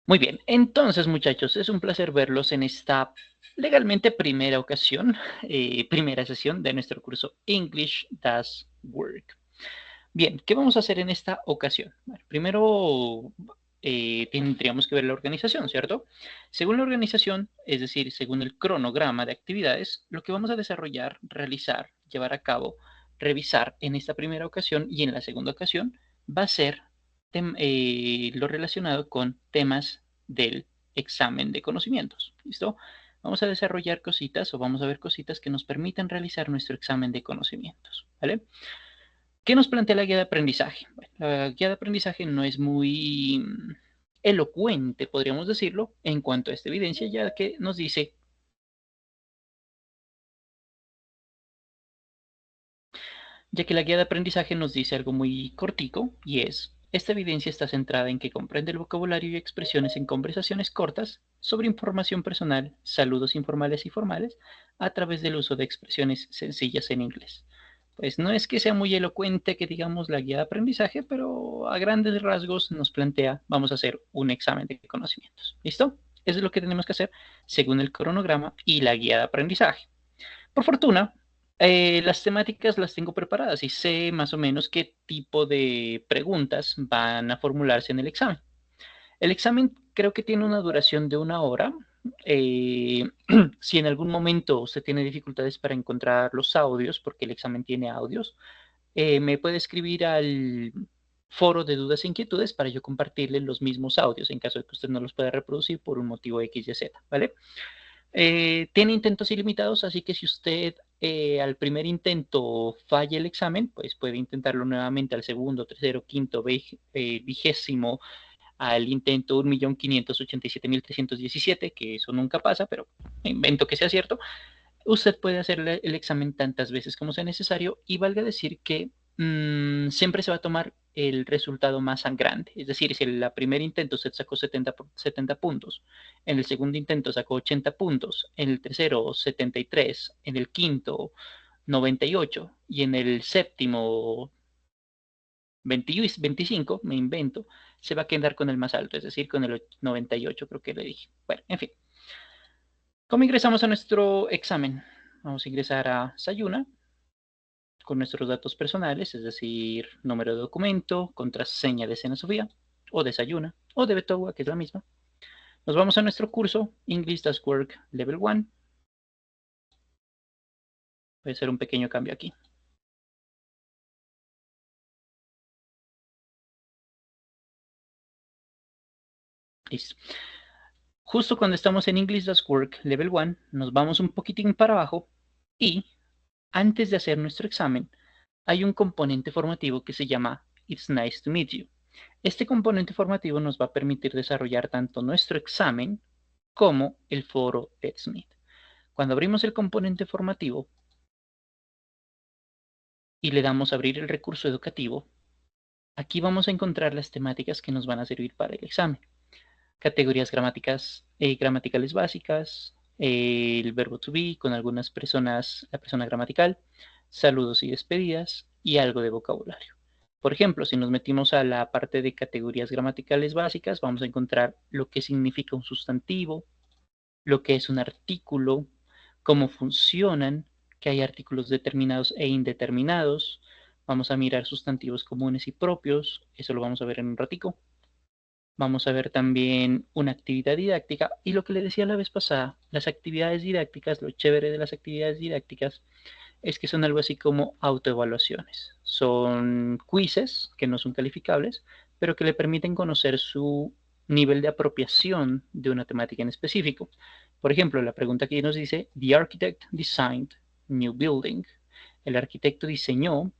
Muy bien, entonces muchachos, es un placer verlos en esta legalmente primera ocasión, primera sesión de nuestro curso English Does Work. Bien, ¿qué vamos a hacer en esta ocasión? Bueno, primero tendríamos que ver la organización, ¿cierto? Según la organización, es decir, según el cronograma de actividades, lo que vamos a desarrollar, realizar, llevar a cabo, revisar en esta primera ocasión y en la segunda ocasión va a ser lo relacionado con temas del examen de conocimientos. ¿Listo? Vamos a desarrollar cositas o vamos a ver cositas que nos permitan realizar nuestro examen de conocimientos. ¿Vale? ¿Qué nos plantea la guía de aprendizaje? Bueno, la guía de aprendizaje no es muy elocuente, podríamos decirlo, en cuanto a esta evidencia, ya que nos dice, ya que la guía de aprendizaje nos dice algo muy cortico, y es, esta evidencia está centrada en que comprende el vocabulario y expresiones en conversaciones cortas sobre información personal, saludos informales y formales, a través del uso de expresiones sencillas en inglés. Pues no es que sea muy elocuente que digamos la guía de aprendizaje, pero a grandes rasgos nos plantea, vamos a hacer un examen de conocimientos. ¿Listo? Eso es lo que tenemos que hacer según el cronograma y la guía de aprendizaje. Por fortuna, las temáticas las tengo preparadas y sé más o menos qué tipo de preguntas van a formularse en el examen. El examen creo que tiene una duración de 1 hora. Eh, si en algún momento usted tiene dificultades para encontrar los audios, porque el examen tiene audios, me puede escribir al foro de dudas e inquietudes para yo compartirle los mismos audios en caso de que usted no los pueda reproducir por un motivo X, Y, Z, ¿vale? Tiene intentos ilimitados, así que si usted al primer intento falla el examen, pues puede intentarlo nuevamente al segundo, tercero, quinto, vigésimo, al intento 1.587.317, que eso nunca pasa, pero invento que sea cierto. Usted puede hacer el examen tantas veces como sea necesario y valga decir que siempre se va a tomar el resultado más grande. Es decir, si en el primer intento usted sacó 70 puntos, en el segundo intento sacó 80 puntos, en el tercero 73, en el quinto 98 y en el séptimo 25, me invento, se va a quedar con el más alto, es decir, con el 98 creo que le dije. Bueno, en fin. ¿Cómo ingresamos a nuestro examen? Vamos a ingresar a Sayuna con nuestros datos personales, es decir, número de documento, contraseña de Sena Sofía, o de Sayuna, o de Betowa, que es la misma. Nos vamos a nuestro curso English Does Work Level 1. Voy a hacer un pequeño cambio aquí. Listo. Justo cuando estamos en English Does Work Level 1, nos vamos un poquitín para abajo y antes de hacer nuestro examen, hay un componente formativo que se llama It's Nice to Meet You. Este componente formativo nos va a permitir desarrollar tanto nuestro examen como el foro TEDSmith. Cuando abrimos el componente formativo y le damos a abrir el recurso educativo, aquí vamos a encontrar las temáticas que nos van a servir para el examen. Categorías gramaticales básicas, el verbo to be con algunas personas, la persona gramatical, saludos y despedidas y algo de vocabulario. Por ejemplo, si nos metimos a la parte de categorías gramaticales básicas, vamos a encontrar lo que significa un sustantivo, lo que es un artículo, cómo funcionan, que hay artículos determinados e indeterminados. Vamos a mirar sustantivos comunes y propios, eso lo vamos a ver en un ratico. Vamos a ver también una actividad didáctica y lo que le decía la vez pasada, las actividades didácticas, lo chévere de las actividades didácticas es que son algo así como autoevaluaciones. Son quizzes que no son calificables, pero que le permiten conocer su nivel de apropiación de una temática en específico. Por ejemplo, la pregunta que nos dice, The architect designed new building. El arquitecto diseñó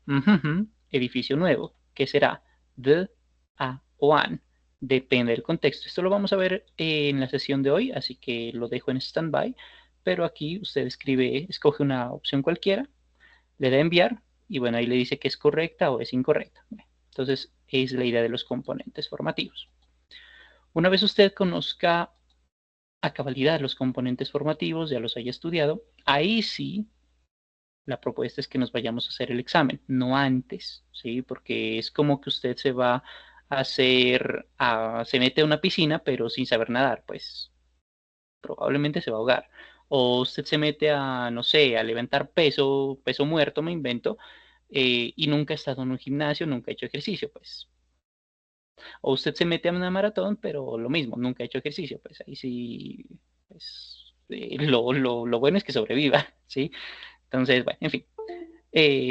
edificio nuevo. ¿Qué será? The, a o an. Depende del contexto. Esto lo vamos a ver en la sesión de hoy, así que lo dejo en stand-by. Pero aquí usted escribe, escoge una opción cualquiera, le da a enviar y bueno, ahí le dice que es correcta o es incorrecta. Entonces, es la idea de los componentes formativos. Una vez usted conozca a cabalidad los componentes formativos, ya los haya estudiado, ahí sí la propuesta es que nos vayamos a hacer el examen, no antes, ¿sí? Porque es como que usted se va se mete a una piscina pero sin saber nadar, pues probablemente se va a ahogar. O usted se mete a, no sé, a levantar peso muerto, me invento, y nunca ha estado en un gimnasio, nunca ha hecho ejercicio, pues. O usted se mete a una maratón, pero lo mismo, nunca ha hecho ejercicio, pues ahí sí, pues, lo bueno es que sobreviva, ¿sí? Entonces, bueno, en fin,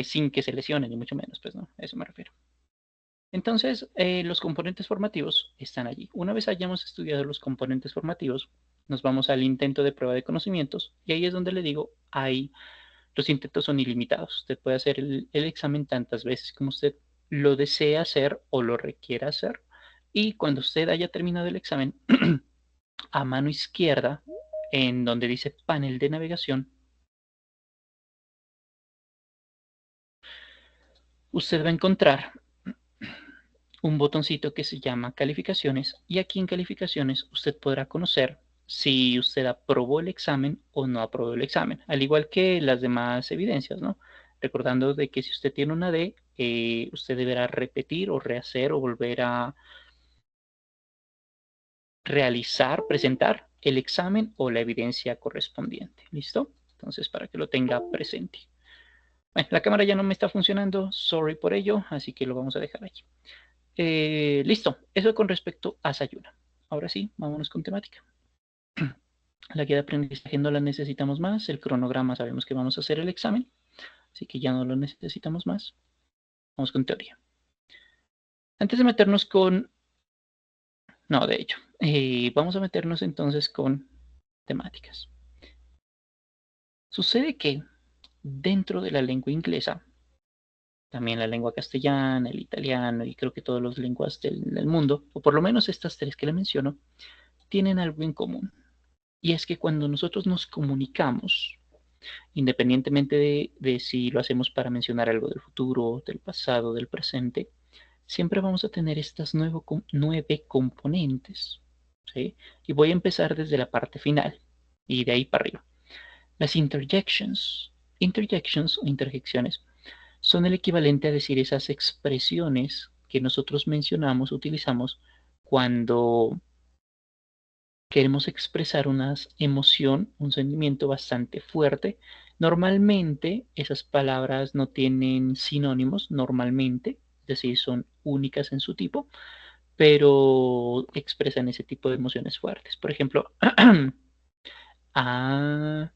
sin que se lesione, ni mucho menos, pues no, a eso me refiero. Entonces, los componentes formativos están allí. Una vez hayamos estudiado los componentes formativos, nos vamos al intento de prueba de conocimientos y ahí es donde le digo, los intentos son ilimitados. Usted puede hacer el examen tantas veces como usted lo desea hacer o lo requiera hacer. Y cuando usted haya terminado el examen, a mano izquierda, en donde dice panel de navegación, usted va a encontrar un botoncito que se llama calificaciones y aquí en calificaciones usted podrá conocer si usted aprobó el examen o no aprobó el examen, al igual que las demás evidencias, ¿no? Recordando de que si usted tiene una D, usted deberá repetir o rehacer o volver a realizar, presentar el examen o la evidencia correspondiente. ¿Listo? Entonces, para que lo tenga presente. Bueno, la cámara ya no me está funcionando, sorry por ello, así que lo vamos a dejar allí. Listo, eso con respecto a Sayuna. Ahora sí, vámonos con temática. La guía de aprendizaje no la necesitamos más, el cronograma sabemos que vamos a hacer el examen, así que ya no lo necesitamos más. Vamos con teoría. Antes de meternos con... No, de hecho, vamos a meternos entonces con temáticas. Sucede que dentro de la lengua inglesa, también la lengua castellana, el italiano y creo que todas las lenguas del mundo, o por lo menos estas tres que le menciono, tienen algo en común. Y es que cuando nosotros nos comunicamos, independientemente de si lo hacemos para mencionar algo del futuro, del pasado, del presente, siempre vamos a tener estas 9 componentes, ¿sí? Y voy a empezar desde la parte final y de ahí para arriba. Las interjections. Interjections o interjecciones son el equivalente a decir esas expresiones que nosotros mencionamos, utilizamos cuando queremos expresar una emoción, un sentimiento bastante fuerte. Normalmente esas palabras no tienen sinónimos, normalmente, es decir, son únicas en su tipo, pero expresan ese tipo de emociones fuertes. Por ejemplo, ah,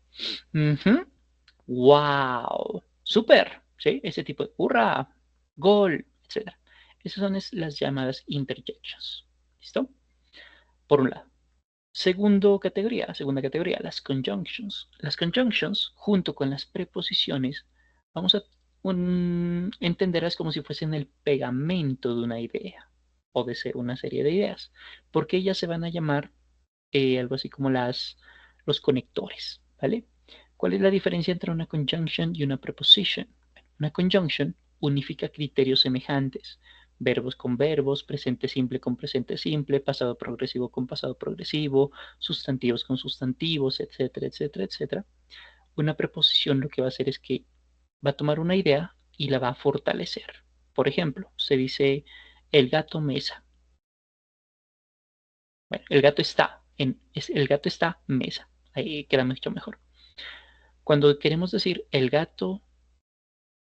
wow, super, ¿sí? Ese tipo de hurra, gol, etcétera. Esas son las llamadas interjections. ¿Listo? Por un lado. Segunda categoría, las conjunctions. Las conjunctions, junto con las preposiciones, vamos a entenderlas como si fuesen el pegamento de una idea o de una serie de ideas, porque ellas se van a llamar algo así como los conectores, ¿vale? ¿Cuál es la diferencia entre una conjunction y una preposition? Una conjunction unifica criterios semejantes, verbos con verbos, presente simple con presente simple, pasado progresivo con pasado progresivo, sustantivos con sustantivos, etcétera, etcétera, etcétera. Una preposición lo que va a hacer es que va a tomar una idea y la va a fortalecer. Por ejemplo, se dice el gato mesa. Bueno, el gato está mesa. Ahí queda mucho mejor. Cuando queremos decir el gato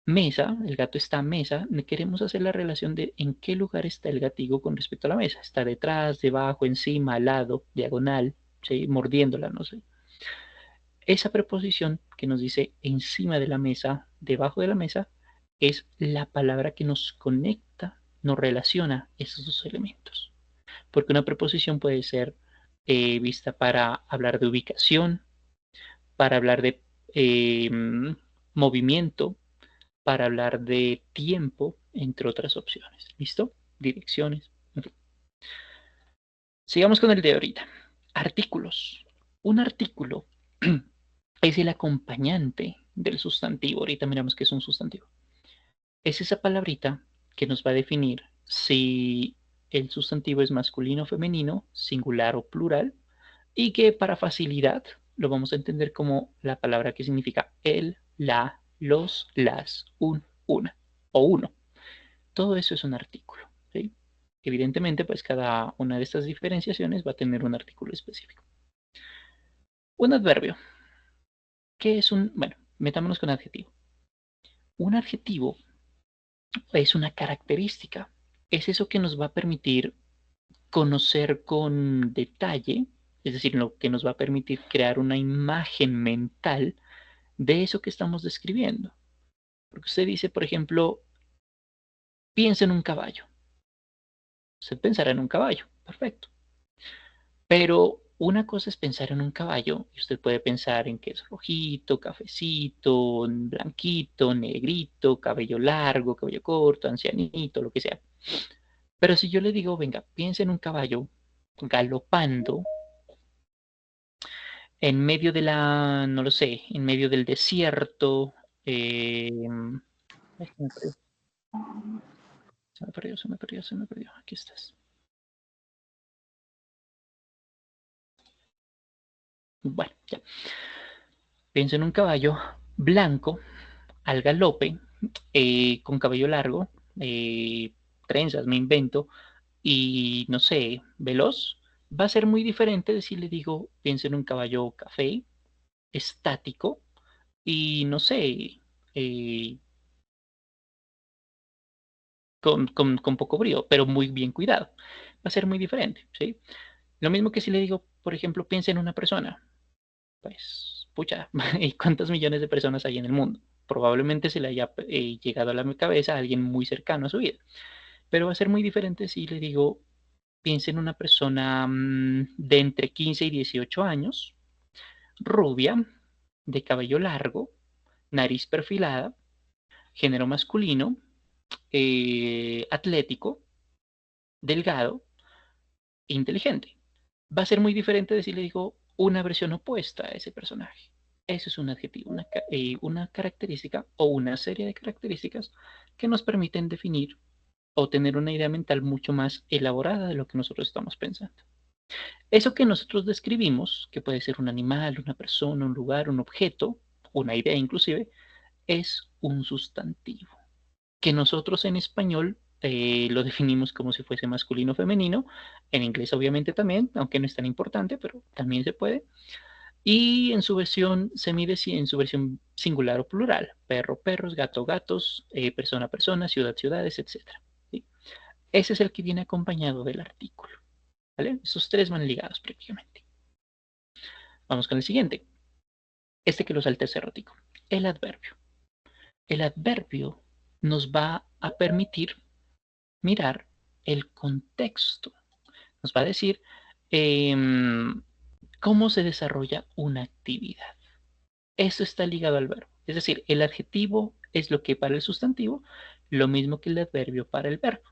mesa, el gato está mesa, queremos hacer la relación de en qué lugar está el gatigo con respecto a la mesa. Está detrás, debajo, encima, al lado, diagonal, ¿sí? Mordiéndola, no sé. Esa preposición que nos dice encima de la mesa, debajo de la mesa, es la palabra que nos conecta, nos relaciona esos dos elementos. Porque una preposición puede ser vista para hablar de ubicación, para hablar de eh, movimiento, para hablar de tiempo, entre otras opciones. ¿Listo? Direcciones. En fin. Sigamos con el de ahorita. Artículos. Un artículo es el acompañante del sustantivo. Ahorita miramos qué es un sustantivo. Es esa palabrita que nos va a definir si el sustantivo es masculino o femenino, singular o plural, y que para facilidad lo vamos a entender como la palabra que significa el, la, los, las, una o uno. Todo eso es un artículo, ¿sí? Evidentemente, pues cada una de estas diferenciaciones va a tener un artículo específico. Un adverbio. ¿Qué es un...? Bueno, metámonos con adjetivo. Un adjetivo es una característica. Es eso que nos va a permitir conocer con detalle, es decir, lo que nos va a permitir crear una imagen mental de eso que estamos describiendo. Porque usted dice, por ejemplo, piensa en un caballo. Usted pensará en un caballo, perfecto. Pero una cosa es pensar en un caballo y usted puede pensar en que es rojito, cafecito, blanquito, negrito, cabello largo, cabello corto, ancianito, lo que sea. Pero si yo le digo, venga, piensa en un caballo galopando en medio de la, no lo sé, en medio del desierto, ay, se me perdió, aquí estás. Bueno, ya. Pienso en un caballo blanco al galope, con cabello largo, trenzas, me invento, y no sé, veloz. Va a ser muy diferente de si le digo, pienso en un caballo café, estático, y no sé, eh, con poco brío, pero muy bien cuidado. Va a ser muy diferente, ¿sí? Lo mismo que si le digo, por ejemplo, piensa en una persona. Pues, pucha, ¿y cuántos millones de personas hay en el mundo? Probablemente se le haya llegado a la cabeza a alguien muy cercano a su vida. Pero va a ser muy diferente si le digo, piensa en una persona de entre 15 y 18 años, rubia, de cabello largo, nariz perfilada, género masculino, atlético, delgado, inteligente. Va a ser muy diferente de si le digo una versión opuesta a ese personaje. Eso es un adjetivo, una característica o una serie de características que nos permiten definir o tener una idea mental mucho más elaborada de lo que nosotros estamos pensando. Eso que nosotros describimos, que puede ser un animal, una persona, un lugar, un objeto, una idea inclusive, es un sustantivo que nosotros en español lo definimos como si fuese masculino o femenino, en inglés obviamente también, aunque no es tan importante, pero también se puede, y en su versión se mide si en su versión singular o plural, perro, perros, gato, gatos, persona, persona, ciudad, ciudades, etcétera. ¿Sí? Ese es el que viene acompañado del artículo, ¿vale? Esos tres van ligados prácticamente. Vamos con el siguiente, este que lo salta ese ratico, el adverbio. El adverbio nos va a permitir mirar el contexto. Nos va a decir eh, cómo se desarrolla una actividad. Eso está ligado al verbo. Es decir, el adjetivo es lo que para el sustantivo, lo mismo que el adverbio para el verbo.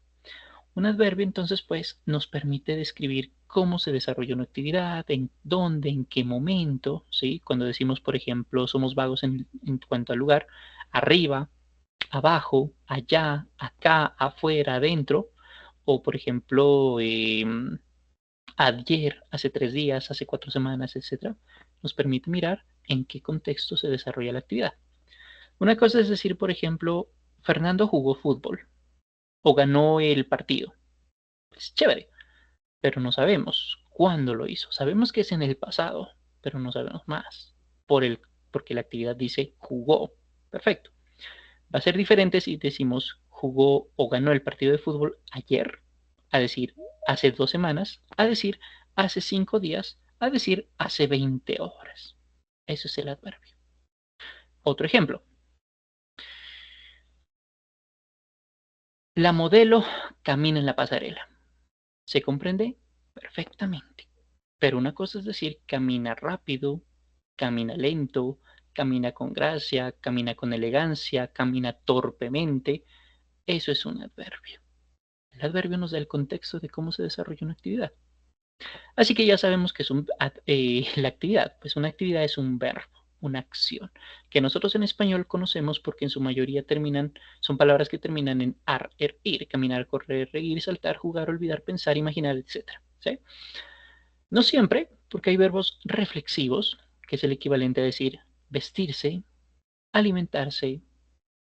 Un adverbio entonces pues nos permite describir cómo se desarrolla una actividad, en dónde, en qué momento, ¿sí? Cuando decimos, por ejemplo, somos vagos en cuanto al lugar, arriba, abajo, allá, acá, afuera, adentro, o por ejemplo, ayer, hace 3 días, hace 4 semanas, etcétera, nos permite mirar en qué contexto se desarrolla la actividad. Una cosa es decir, por ejemplo, Fernando jugó fútbol o ganó el partido. Pues chévere, pero no sabemos cuándo lo hizo. Sabemos que es en el pasado, pero no sabemos más. Porque la actividad dice jugó. Perfecto. Va a ser diferente si decimos jugó o ganó el partido de fútbol ayer, a decir hace 2 semanas, a decir hace 5 días, a decir hace 20 horas. Eso es el adverbio. Otro ejemplo. La modelo camina en la pasarela. ¿Se comprende? Perfectamente. Pero una cosa es decir, camina rápido, camina lento, camina con gracia, camina con elegancia, camina torpemente. Eso es un adverbio. El adverbio nos da el contexto de cómo se desarrolla una actividad. Así que ya sabemos que es la actividad. Pues una actividad es un verbo, una acción, que nosotros en español conocemos porque en su mayoría son palabras que terminan en ar, er, ir, caminar, correr, reír, saltar, jugar, olvidar, pensar, imaginar, etc. ¿Sí? No siempre, porque hay verbos reflexivos, que es el equivalente a decir vestirse, alimentarse,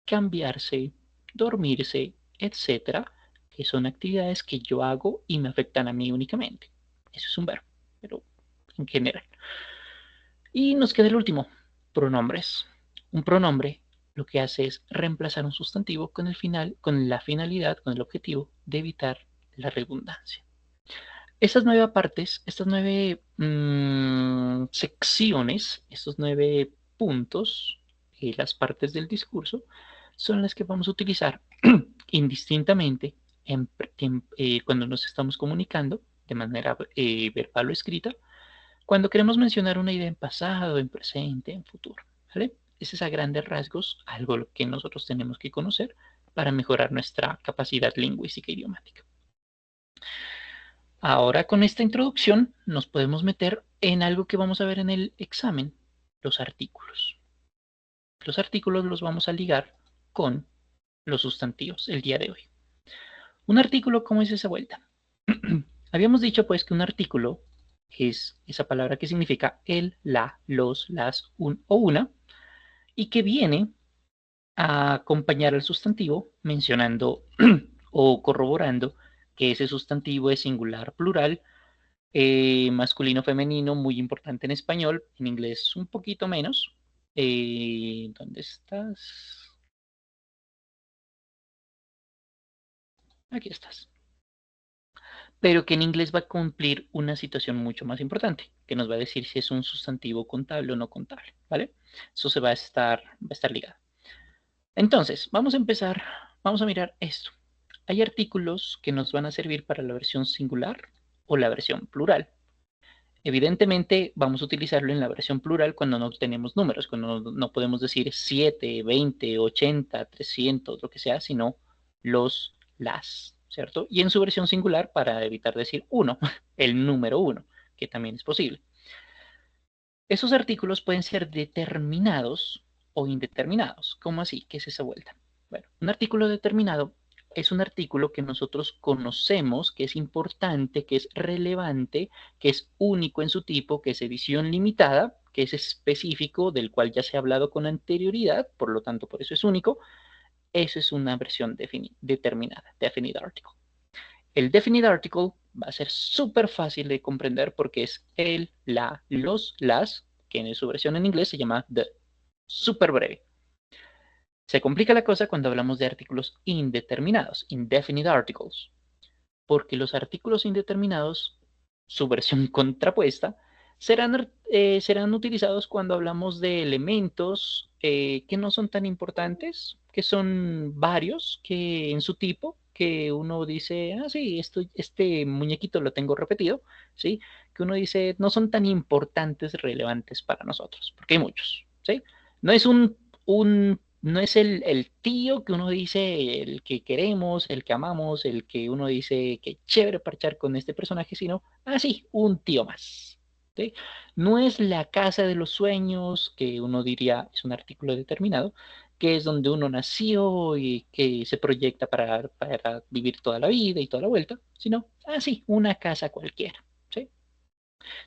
cambiarse, dormirse, etcétera, que son actividades que yo hago y me afectan a mí únicamente. Eso es un verbo, pero en general. Y nos queda el último, pronombres. Un pronombre lo que hace es reemplazar un sustantivo con la finalidad, con el objetivo de evitar la redundancia. Estas 9 partes, estas 9 secciones, estos 9 puntos, las partes del discurso, son las que vamos a utilizar indistintamente cuando nos estamos comunicando de manera verbal o escrita, cuando queremos mencionar una idea en pasado, en presente, en futuro. ¿Vale? Ese es a grandes rasgos algo que nosotros tenemos que conocer para mejorar nuestra capacidad lingüística e idiomática. Ahora con esta introducción nos podemos meter en algo que vamos a ver en el examen, los artículos. Los artículos los vamos a ligar con los sustantivos el día de hoy. Un artículo, ¿cómo es esa vuelta? Habíamos dicho pues que un artículo es esa palabra que significa el, la, los, las, un o una y que viene a acompañar al sustantivo mencionando o corroborando que ese sustantivo es singular, plural, masculino, femenino, muy importante en español, en inglés un poquito menos. ¿Dónde estás? Aquí estás. Pero que en inglés va a cumplir una situación mucho más importante, que nos va a decir si es un sustantivo contable o no contable, ¿vale? Eso va a estar ligado. Entonces, vamos a empezar, vamos a mirar esto. Hay artículos que nos van a servir para la versión singular o la versión plural. Evidentemente vamos a utilizarlo en la versión plural cuando no tenemos números, cuando no podemos decir 7, 20, 80, 300, lo que sea, sino los, las, ¿cierto? Y en su versión singular para evitar decir 1, el número 1, que también es posible. Esos artículos pueden ser determinados o indeterminados. ¿Cómo así? ¿Qué es esa vuelta? Bueno, un artículo determinado es un artículo que nosotros conocemos, que es importante, que es relevante, que es único en su tipo, que es edición limitada, que es específico, del cual ya se ha hablado con anterioridad, por lo tanto, por eso es único. Eso es una versión determinada, definite article. El definite article va a ser súper fácil de comprender porque es el, la, los, las, que en su versión en inglés se llama the. Súper breve. Se complica la cosa cuando hablamos de artículos indeterminados, indefinite articles, porque los artículos indeterminados, su versión contrapuesta, serán utilizados cuando hablamos de elementos que no son tan importantes, que son varios, que en su tipo, que uno dice, ah, sí, este muñequito lo tengo repetido, ¿sí? Que uno dice, no son tan importantes, relevantes para nosotros, porque hay muchos, ¿sí? No es no es el tío que uno dice, el que queremos, el que amamos, el que uno dice que chévere parchar con este personaje, sino, sí, un tío más. ¿Sí? No es la casa de los sueños, que uno diría es un artículo determinado, que es donde uno nació y que se proyecta para vivir toda la vida y toda la vuelta, sino, sí, una casa cualquiera. ¿Sí?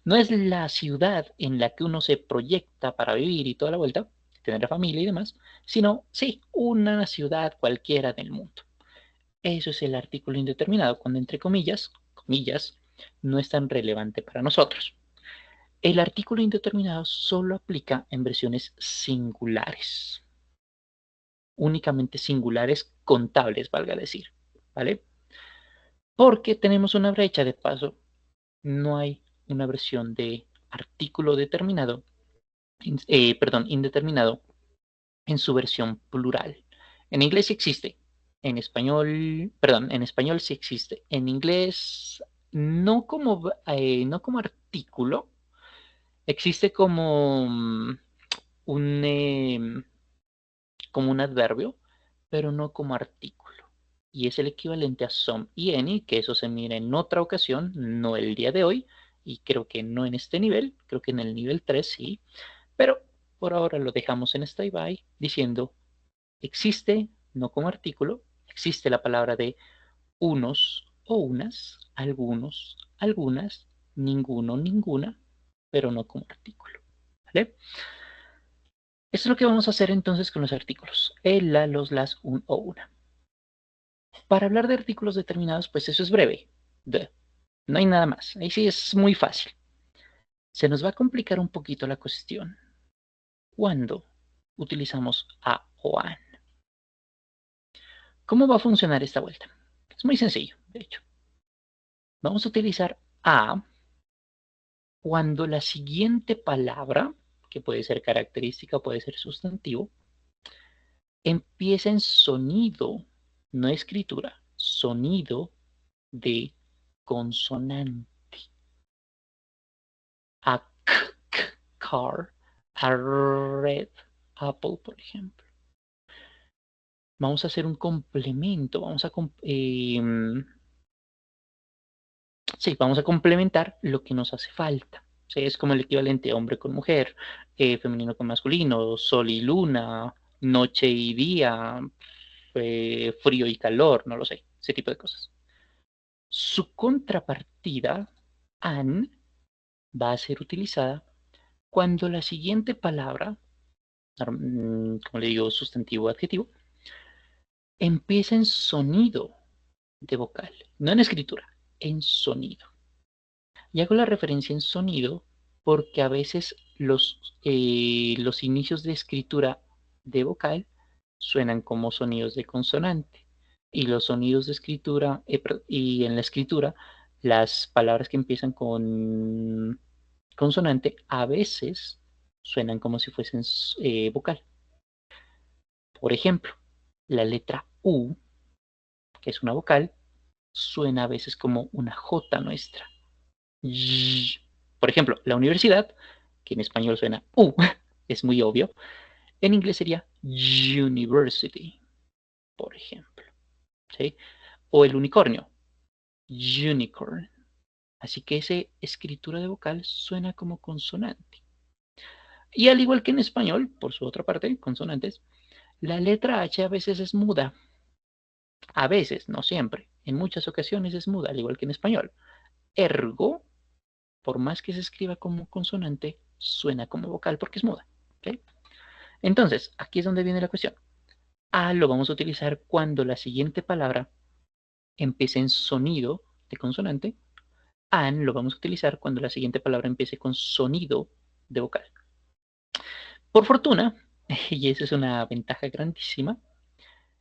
No es la ciudad en la que uno se proyecta para vivir y toda la vuelta, tener familia y demás, sino, sí, una ciudad cualquiera del mundo. Eso es el artículo indeterminado, cuando entre comillas, no es tan relevante para nosotros. El artículo indeterminado solo aplica en versiones singulares, únicamente singulares contables, valga decir, ¿vale? Porque tenemos una brecha de paso, no hay una versión de artículo determinado indeterminado en su versión plural. En inglés sí existe. En español sí existe. En inglés no como artículo, existe un, eh, como un adverbio, pero no como artículo. Y es el equivalente a some y any, que eso se mira en otra ocasión, no el día de hoy, y creo que no en este nivel, creo que en el nivel 3 sí, pero por ahora lo dejamos en stand-by diciendo existe, no como artículo, existe la palabra de unos o unas, algunos, algunas, ninguno, ninguna, pero no como artículo. ¿Vale? Esto es lo que vamos a hacer entonces con los artículos. El, la, los, las, un o una. Para hablar de artículos determinados, pues eso es breve. No hay nada más. Ahí sí es muy fácil. Se nos va a complicar un poquito la cuestión cuando utilizamos a o an. ¿Cómo va a funcionar esta vuelta? Es muy sencillo, de hecho. Vamos a utilizar a cuando la siguiente palabra, que puede ser característica o puede ser sustantivo, empieza en sonido, no escritura, sonido de consonante. A car, a red apple, por ejemplo. Vamos a hacer un complemento, sí, vamos a complementar lo que nos hace falta. Sí, es como el equivalente hombre con mujer, femenino con masculino, sol y luna, noche y día, frío y calor, no lo sé, ese tipo de cosas. Su contrapartida, an, va a ser utilizada cuando la siguiente palabra, como le digo, sustantivo o adjetivo, empieza en sonido de vocal, no en escritura, en sonido. Y hago la referencia en sonido porque a veces los inicios de escritura de vocal suenan como sonidos de consonante. Y los sonidos de escritura, y en la escritura, las palabras que empiezan con consonante a veces suenan como si fuesen vocal. Por ejemplo, la letra U, que es una vocal, suena a veces como una J nuestra. Por ejemplo, la universidad, que en español suena U, es muy obvio, en inglés sería university, por ejemplo. ¿Sí? O el unicornio, unicorn. Así que esa escritura de vocal suena como consonante. Y al igual que en español, por su otra parte, consonantes, la letra H a veces es muda. A veces, no siempre. En muchas ocasiones es muda, al igual que en español. Ergo, por más que se escriba como consonante, suena como vocal porque es muda. ¿Okay? Entonces, aquí es donde viene la cuestión. A lo vamos a utilizar cuando la siguiente palabra empiece en sonido de consonante. An lo vamos a utilizar cuando la siguiente palabra empiece con sonido de vocal. Por fortuna, y esa es una ventaja grandísima,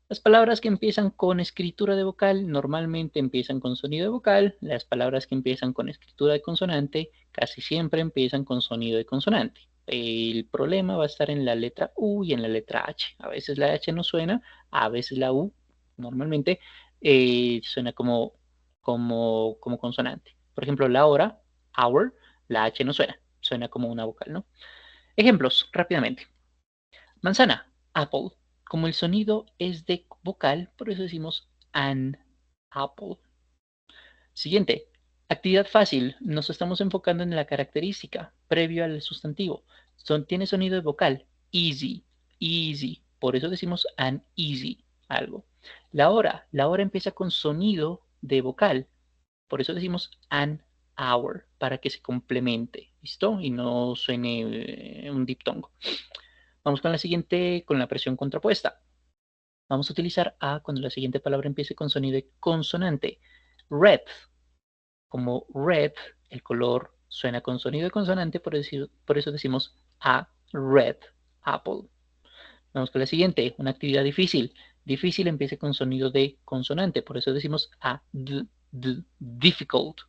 las palabras que empiezan con escritura de vocal normalmente empiezan con sonido de vocal. Las palabras que empiezan con escritura de consonante casi siempre empiezan con sonido de consonante. El problema va a estar en la letra U y en la letra H. A veces la H no suena, a veces la U normalmente suena como consonante. Por ejemplo, la hora, hour, la H no suena, suena como una vocal, ¿no? Ejemplos, rápidamente. Manzana, apple. Como el sonido es de vocal, por eso decimos an apple. Siguiente, actividad fácil. Nos estamos enfocando en la característica previo al sustantivo. Tiene sonido de vocal, easy, easy. Por eso decimos an easy, algo. La hora empieza con sonido de vocal. Por eso decimos an hour, para que se complemente, ¿listo? Y no suene un diptongo. Vamos con la siguiente, con la presión contrapuesta. Vamos a utilizar a cuando la siguiente palabra empiece con sonido de consonante. Red, como red, el color suena con sonido de consonante, por eso decimos a red apple. Vamos con la siguiente, una actividad difícil. Difícil empieza con sonido de consonante, por eso decimos a difficult.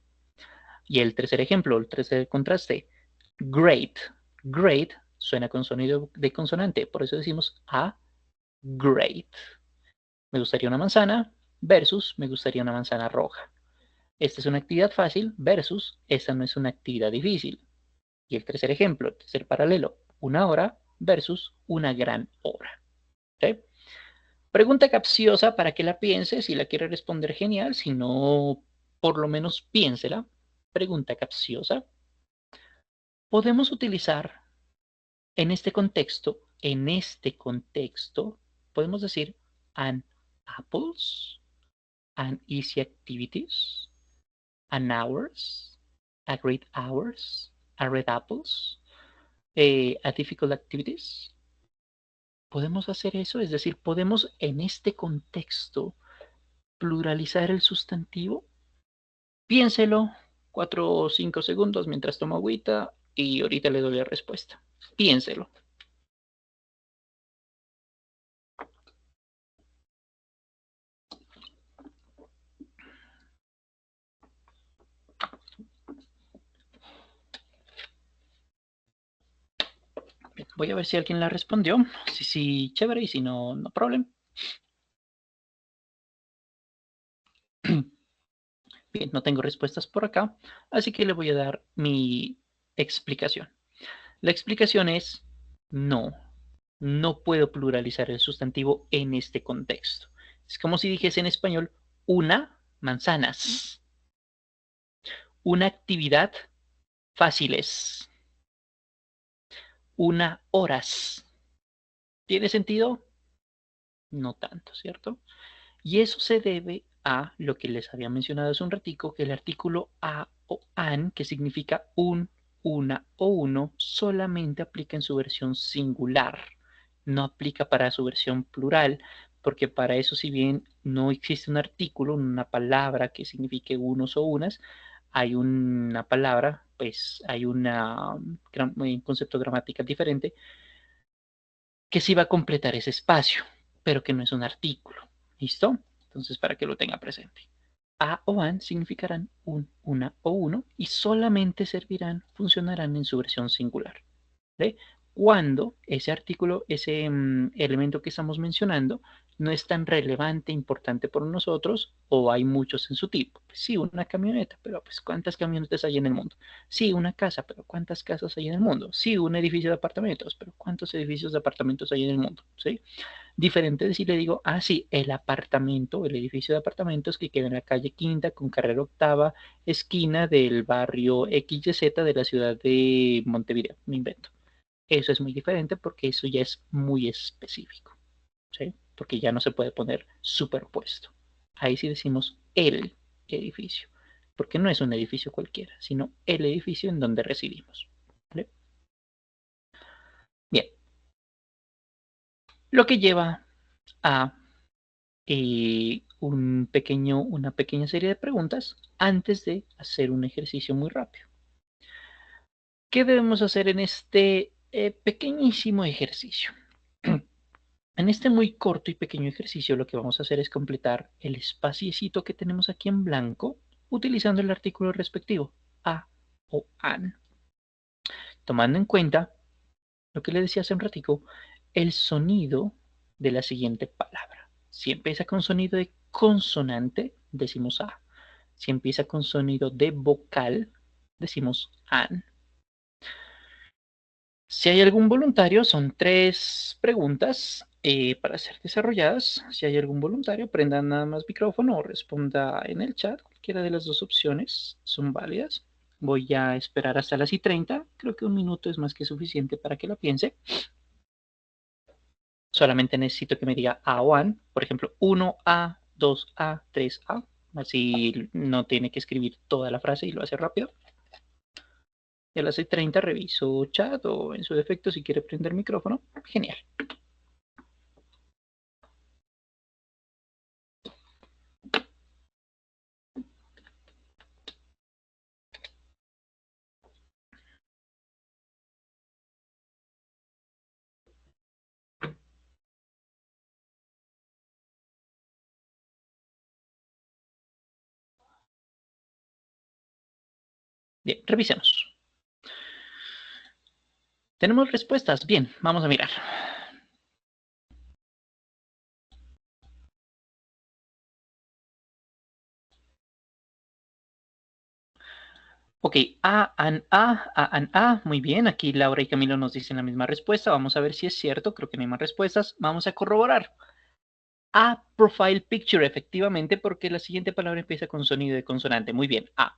Y el tercer ejemplo, el tercer contraste, great. Great suena con sonido de consonante, por eso decimos a great. Me gustaría una manzana versus me gustaría una manzana roja. Esta es una actividad fácil versus esta no es una actividad difícil. Y el tercer ejemplo, el tercer paralelo, una hora versus una gran hora. ¿Okay? Pregunta capciosa para que la piense. Si la quiere responder, genial. Si no, por lo menos piénsela. Pregunta capciosa. Podemos utilizar en este contexto, podemos decir an apples, an easy activities, an hours, a great hours, a red apples, a difficult activities. Podemos hacer eso, es decir, podemos en este contexto pluralizar el sustantivo? Piénselo 4 o 5 segundos mientras tomo agüita y ahorita le doy la respuesta. Piénselo. Bien, voy a ver si alguien la respondió. Si sí, chévere, y si no, no problem. Bien, no tengo respuestas por acá, así que le voy a dar mi explicación. La explicación es no, no puedo pluralizar el sustantivo en este contexto. Es como si dijese en español una manzanas, una actividad fáciles, una horas. ¿Tiene sentido? No tanto, ¿cierto? Y eso se debe a lo que les había mencionado hace un ratico, que el artículo a o an, que significa un, una o uno, solamente aplica en su versión singular, no aplica para su versión plural, porque para eso, si bien no existe un artículo, una palabra que signifique unos o unas, hay una palabra, pues hay un concepto gramatical diferente que sí va a completar ese espacio, pero que no es un artículo. ¿Listo? Entonces, para que lo tenga presente. A o an significarán un, una o uno y solamente servirán, funcionarán en su versión singular. ¿Vale? Cuando ese artículo, ese elemento que estamos mencionando, no es tan relevante, importante por nosotros, o hay muchos en su tipo. Pues sí, una camioneta, pero pues ¿cuántas camionetas hay en el mundo? Sí, una casa, pero ¿cuántas casas hay en el mundo? Sí, un edificio de apartamentos, pero ¿cuántos edificios de apartamentos hay en el mundo? ¿Sí? Diferente de si le digo, ah, sí, el apartamento, el edificio de apartamentos que queda en la calle Quinta con carrera octava, esquina del barrio XYZ de la ciudad de Montevideo, me invento. Eso es muy diferente porque eso ya es muy específico, ¿sí? Porque ya no se puede poner superpuesto. Ahí sí decimos el edificio, porque no es un edificio cualquiera, sino el edificio en donde residimos. ¿Vale? Bien, lo que lleva a una pequeña serie de preguntas antes de hacer un ejercicio muy rápido. ¿Qué debemos hacer en este pequeñísimo ejercicio? En este muy corto y pequeño ejercicio lo que vamos a hacer es completar el espaciecito que tenemos aquí en blanco utilizando el artículo respectivo, a o an. Tomando en cuenta lo que le decía hace un ratico, el sonido de la siguiente palabra. Si empieza con sonido de consonante, decimos a. Si empieza con sonido de vocal, decimos an. Si hay algún voluntario, son 3 preguntas para ser desarrolladas. Si hay algún voluntario, prenda nada más micrófono o responda en el chat. Cualquiera de las dos opciones son válidas. Voy a esperar hasta las y 30. Creo que un minuto es más que suficiente para que la piense. Solamente necesito que me diga A o AN. Por ejemplo, 1A, 2A, 3A. Así no tiene que escribir toda la frase y lo hace rápido. Y a las 6:30 reviso chat o en su defecto si quiere prender micrófono. Genial. Bien, revisemos. ¿Tenemos respuestas? Bien, vamos a mirar. Ok, A. Muy bien, aquí Laura y Camilo nos dicen la misma respuesta. Vamos a ver si es cierto. Creo que no hay más respuestas. Vamos a corroborar. A profile picture, efectivamente, porque la siguiente palabra empieza con sonido de consonante. Muy bien, A.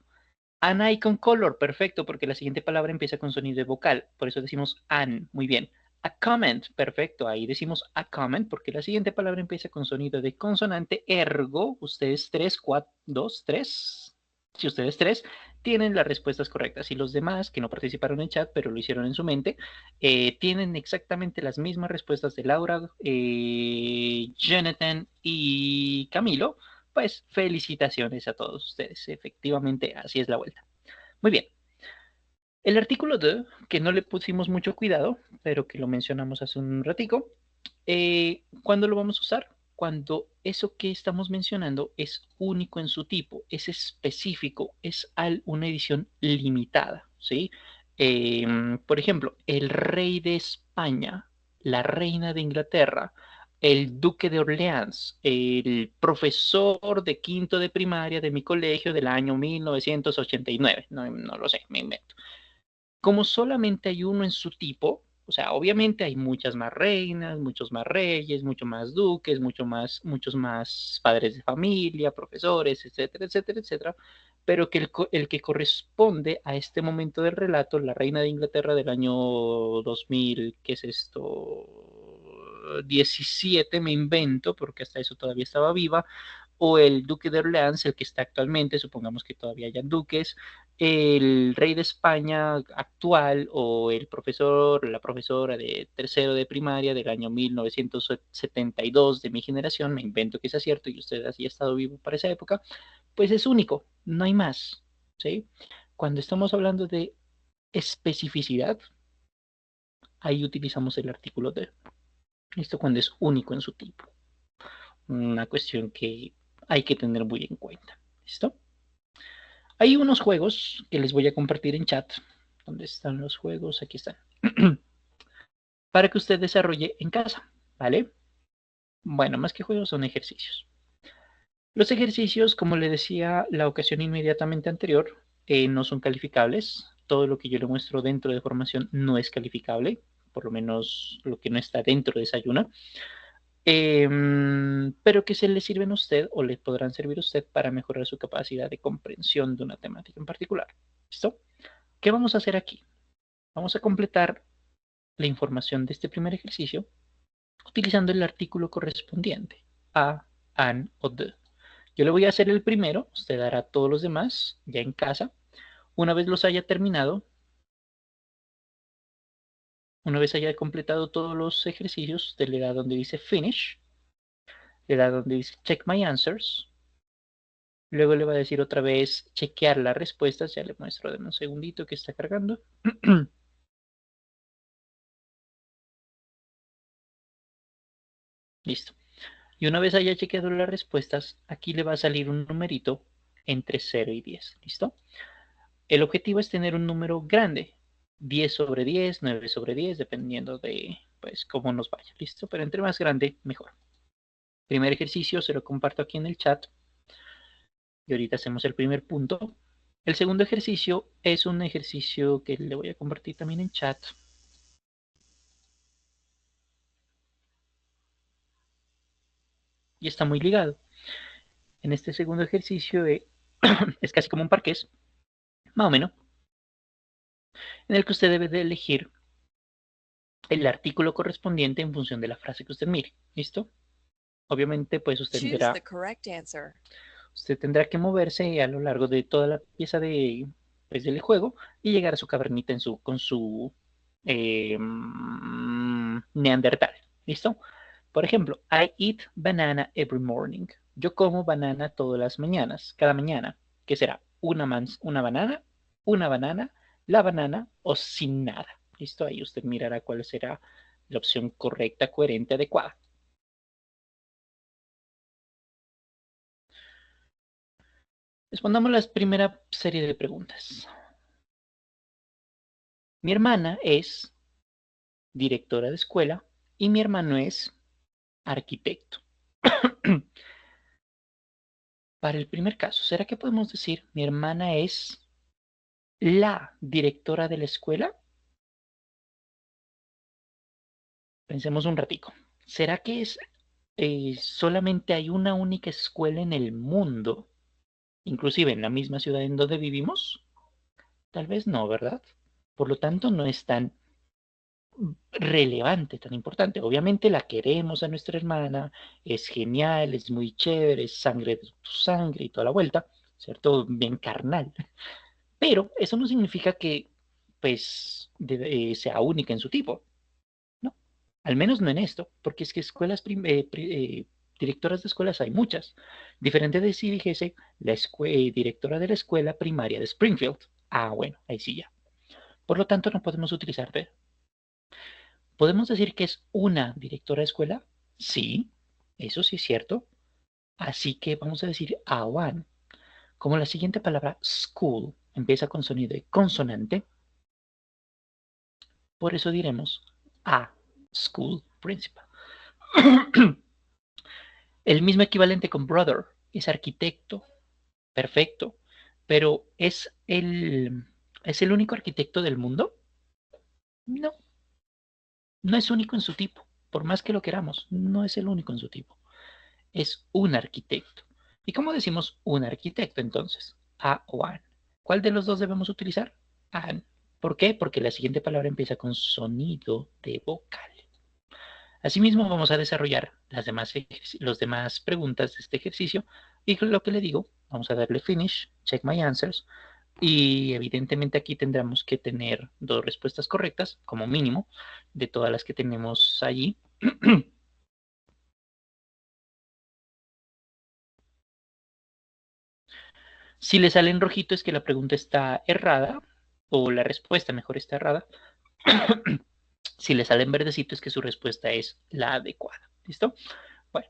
An icon color, perfecto, porque la siguiente palabra empieza con sonido de vocal. Por eso decimos an, muy bien. A comment, perfecto, ahí decimos a comment, porque la siguiente palabra empieza con sonido de consonante, ergo, ustedes 3, 4, 2, 3. Si ustedes 3 tienen las respuestas correctas y los demás que no participaron en chat, pero lo hicieron en su mente, tienen exactamente las mismas respuestas de Laura, Jonathan y Camilo, pues felicitaciones a todos ustedes. Efectivamente, así es la vuelta. Muy bien. El artículo de, que no le pusimos mucho cuidado, pero que lo mencionamos hace un ratico, ¿cuándo lo vamos a usar? Cuando eso que estamos mencionando es único en su tipo, es específico, es una edición limitada, ¿sí? Por ejemplo, el rey de España, la reina de Inglaterra, el duque de Orleans, el profesor de quinto de primaria de mi colegio del año 1989, no lo sé, me invento. Como solamente hay uno en su tipo, o sea, obviamente hay muchas más reinas, muchos más reyes, muchos más duques, muchos más padres de familia, profesores, etcétera, etcétera, etcétera, pero que el que corresponde a este momento del relato, la reina de Inglaterra del año 2000, ¿qué es esto? 17 me invento, porque hasta eso todavía estaba viva, o el duque de Orleans, el que está actualmente, supongamos que todavía hayan duques, el rey de España actual o el profesor, la profesora de tercero de primaria del año 1972 de mi generación, me invento que sea cierto y usted así ha estado vivo para esa época, pues es único, no hay más, ¿sí? Cuando estamos hablando de especificidad, ahí utilizamos el artículo de, esto cuando es único en su tipo, una cuestión que hay que tener muy en cuenta, ¿listo? Hay unos juegos que les voy a compartir en chat. ¿Dónde están los juegos? Aquí están. Para que usted desarrolle en casa, ¿vale? Bueno, más que juegos son ejercicios. Los ejercicios, como le decía la ocasión inmediatamente anterior, no son calificables. Todo lo que yo le muestro dentro de formación no es calificable, por lo menos lo que no está dentro de esa ayuna. Pero que se le sirven a usted o le podrán servir a usted para mejorar su capacidad de comprensión de una temática en particular. ¿Listo? ¿Qué vamos a hacer aquí? Vamos a completar la información de este primer ejercicio utilizando el artículo correspondiente, a, an o the. Yo le voy a hacer el primero, usted hará todos los demás ya en casa. Una vez los haya terminado, una vez haya completado todos los ejercicios, usted le da donde dice finish, le da donde dice check my answers, luego le va a decir otra vez chequear las respuestas, ya le muestro, de un segundito que está cargando. Listo. Y una vez haya chequeado las respuestas, aquí le va a salir un numerito entre 0 y 10. ¿Listo? El objetivo es tener un número grande. 10 sobre 10, 9 sobre 10, dependiendo de pues cómo nos vaya. ¿Listo? Pero entre más grande, mejor. Primer ejercicio se lo comparto aquí en el chat. Y ahorita hacemos el primer punto. El segundo ejercicio es un ejercicio que le voy a compartir también en chat. Y está muy ligado. En este segundo ejercicio es casi como un parqués, más o menos, en el que usted debe de elegir el artículo correspondiente en función de la frase que usted mire. ¿Listo? Obviamente, pues usted tendrá que moverse a lo largo de toda la pieza de, pues, del juego y llegar a su cavernita con su Neandertal. ¿Listo? Por ejemplo, I eat banana every morning. Yo como banana todas las mañanas, cada mañana. ¿Qué será? Una banana, la banana o sin nada. ¿Listo? Ahí usted mirará cuál será la opción correcta, coherente, adecuada. Respondamos la primera serie de preguntas. Mi hermana es directora de escuela y mi hermano es arquitecto. Para el primer caso, ¿será que podemos decir mi hermana es la directora de la escuela? Pensemos un ratico. ¿Será que solamente hay una única escuela en el mundo, inclusive en la misma ciudad en donde vivimos? Tal vez no, ¿verdad? Por lo tanto, no es tan relevante, tan importante. Obviamente la queremos a nuestra hermana, es genial, es muy chévere, es sangre de tu sangre y toda la vuelta, ¿cierto? Bien carnal. Pero eso no significa que, pues, sea única en su tipo, ¿no? Al menos no en esto, porque es que escuelas Directoras de escuelas hay muchas. Diferente de si dijese la directora de la escuela primaria de Springfield. Ah, bueno, ahí sí ya. Por lo tanto, no podemos utilizar de. ¿Podemos decir que es una directora de escuela? Sí, eso sí es cierto. Así que vamos a decir a one. Como la siguiente palabra school empieza con sonido de consonante, por eso diremos a school principal. El mismo equivalente con brother es arquitecto, perfecto, pero ¿es el único arquitecto del mundo? No, no es único en su tipo, por más que lo queramos, no es el único en su tipo, es un arquitecto. ¿Y cómo decimos un arquitecto entonces? A o an. ¿Cuál de los dos debemos utilizar? An. ¿Por qué? Porque la siguiente palabra empieza con sonido de vocal. Asimismo, vamos a desarrollar las demás preguntas de este ejercicio y lo que le digo, vamos a darle finish, check my answers y evidentemente aquí tendremos que tener dos respuestas correctas como mínimo de todas las que tenemos allí. Si le sale en rojito es que la pregunta está errada o la respuesta mejor está errada. Si le sale en verdecito es que su respuesta es la adecuada. ¿Listo? Bueno,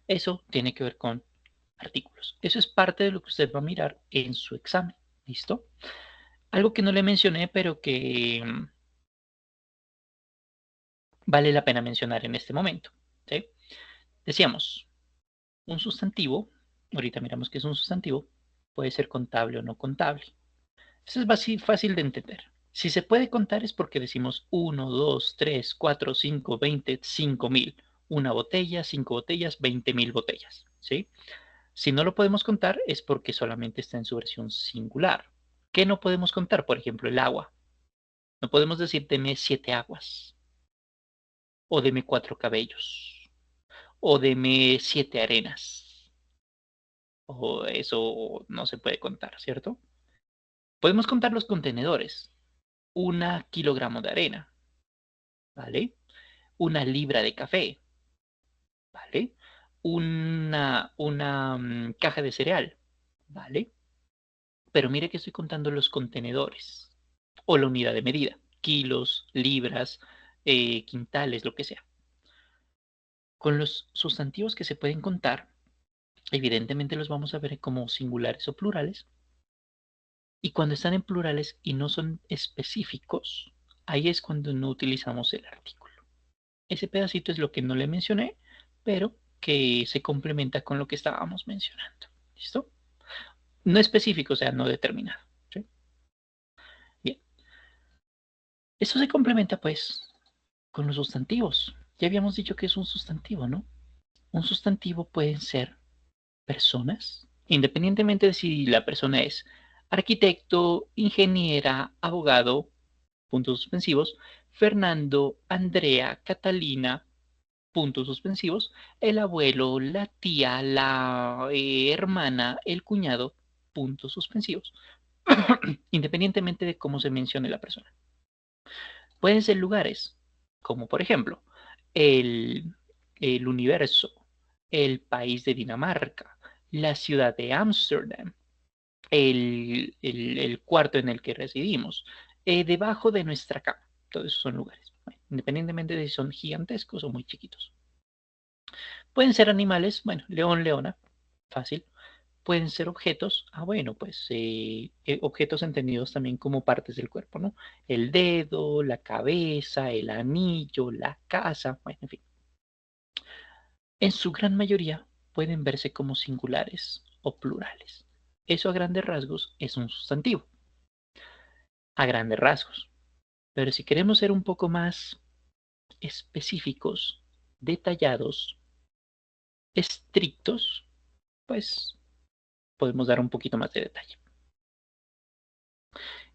eso tiene que ver con artículos. Eso es parte de lo que usted va a mirar en su examen. ¿Listo? Algo que no le mencioné, pero que vale la pena mencionar en este momento. ¿Sí? Decíamos, un sustantivo, ahorita miramos qué es un sustantivo, puede ser contable o no contable. Eso es fácil de entender. Si se puede contar es porque decimos 1, 2, 3, 4, 5, 20, 5.000. Una botella, 5 botellas, 20.000 botellas. ¿Sí? Si no lo podemos contar es porque solamente está en su versión singular. ¿Qué no podemos contar? Por ejemplo, el agua. No podemos decir deme 7 aguas, o deme 4 cabellos, o deme 7 arenas. O eso no se puede contar, ¿cierto? Podemos contar los contenedores. 1 kilogramo de arena, ¿vale? 1 libra de café, ¿vale? Una caja de cereal, ¿vale? Pero mire que estoy contando los contenedores o la unidad de medida, kilos, libras, quintales, lo que sea. Con los sustantivos que se pueden contar, evidentemente los vamos a ver como singulares o plurales. Y cuando están en plurales y no son específicos, ahí es cuando no utilizamos el artículo. Ese pedacito es lo que no le mencioné, pero que se complementa con lo que estábamos mencionando. ¿Listo? No específico, o sea, no determinado. ¿Sí? Bien. Esto se complementa pues con los sustantivos. Ya habíamos dicho que es un sustantivo, ¿no? Un sustantivo pueden ser personas, independientemente de si la persona es arquitecto, ingeniera, abogado, puntos suspensivos, Fernando, Andrea, Catalina, puntos suspensivos, el abuelo, la tía, la hermana, el cuñado, puntos suspensivos, independientemente de cómo se mencione la persona. Pueden ser lugares, como por ejemplo, el, el universo, el país de Dinamarca, la ciudad de Ámsterdam, el cuarto en el que residimos, debajo de nuestra cama. Todos esos son lugares, bueno, independientemente de si son gigantescos o muy chiquitos. Pueden ser animales, bueno, león, leona, fácil. Pueden ser objetos, bueno, pues objetos entendidos también como partes del cuerpo, ¿no? El dedo, la cabeza, el anillo, la casa, bueno, en fin. En su gran mayoría pueden verse como singulares o plurales. Eso a grandes rasgos es un sustantivo, a grandes rasgos. Pero si queremos ser un poco más específicos, detallados, estrictos, pues podemos dar un poquito más de detalle.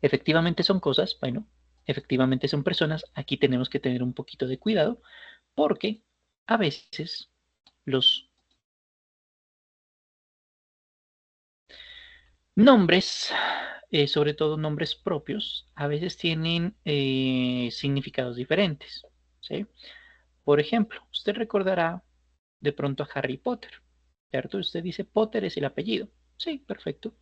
Efectivamente son cosas, bueno, efectivamente son personas. Aquí tenemos que tener un poquito de cuidado porque a veces los nombres, sobre todo nombres propios, a veces tienen significados diferentes. ¿Sí? Por ejemplo, usted recordará de pronto a Harry Potter, ¿cierto? Usted dice Potter es el apellido. Sí, perfecto.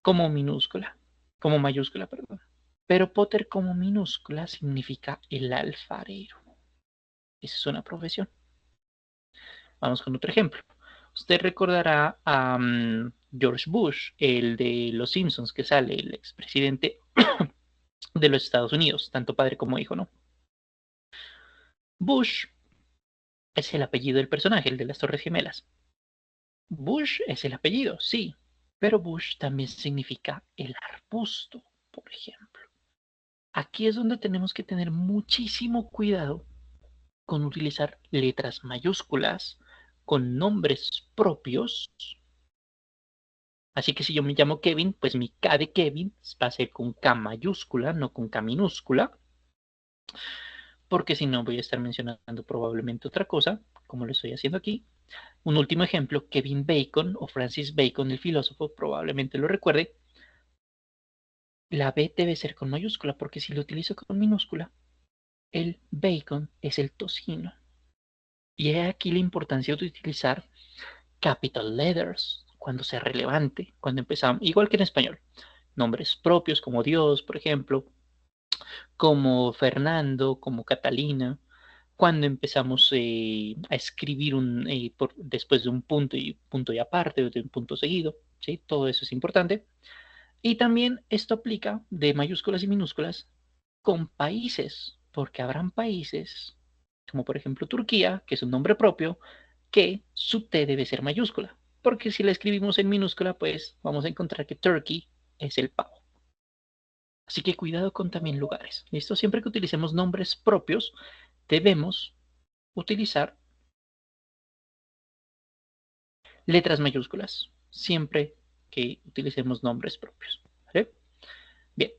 Como minúscula, como mayúscula, perdón. Pero Potter como minúscula significa el alfarero. Esa es una profesión. Vamos con otro ejemplo. Usted recordará a George Bush, el de Los Simpsons, que sale, el expresidente de los Estados Unidos, tanto padre como hijo, ¿no? Bush es el apellido del personaje, el de las Torres Gemelas. Bush es el apellido, sí, pero Bush también significa el arbusto, por ejemplo. Aquí es donde tenemos que tener muchísimo cuidado con utilizar letras mayúsculas, con nombres propios. Así que si yo me llamo Kevin, pues mi K de Kevin va a ser con K mayúscula, no con K minúscula, porque si no voy a estar mencionando probablemente otra cosa, como lo estoy haciendo aquí. Un último ejemplo, Kevin Bacon o Francis Bacon, el filósofo, probablemente lo recuerde. La B debe ser con mayúscula, porque si lo utilizo con minúscula, el bacon es el tocino. Y es aquí la importancia de utilizar capital letters cuando sea relevante, cuando empezamos, igual que en español, nombres propios como Dios, por ejemplo, como Fernando, como Catalina, cuando empezamos a escribir después de un punto y aparte, de un punto seguido, ¿sí? Todo eso es importante. Y también esto aplica de mayúsculas y minúsculas con países, porque habrán países, como por ejemplo Turquía, que es un nombre propio, que su T debe ser mayúscula, porque si la escribimos en minúscula, pues vamos a encontrar que Turkey es el pavo. Así que cuidado con también lugares. ¿Listo? Siempre que utilicemos nombres propios, debemos utilizar letras mayúsculas, siempre que utilicemos nombres propios. ¿Vale? Bien.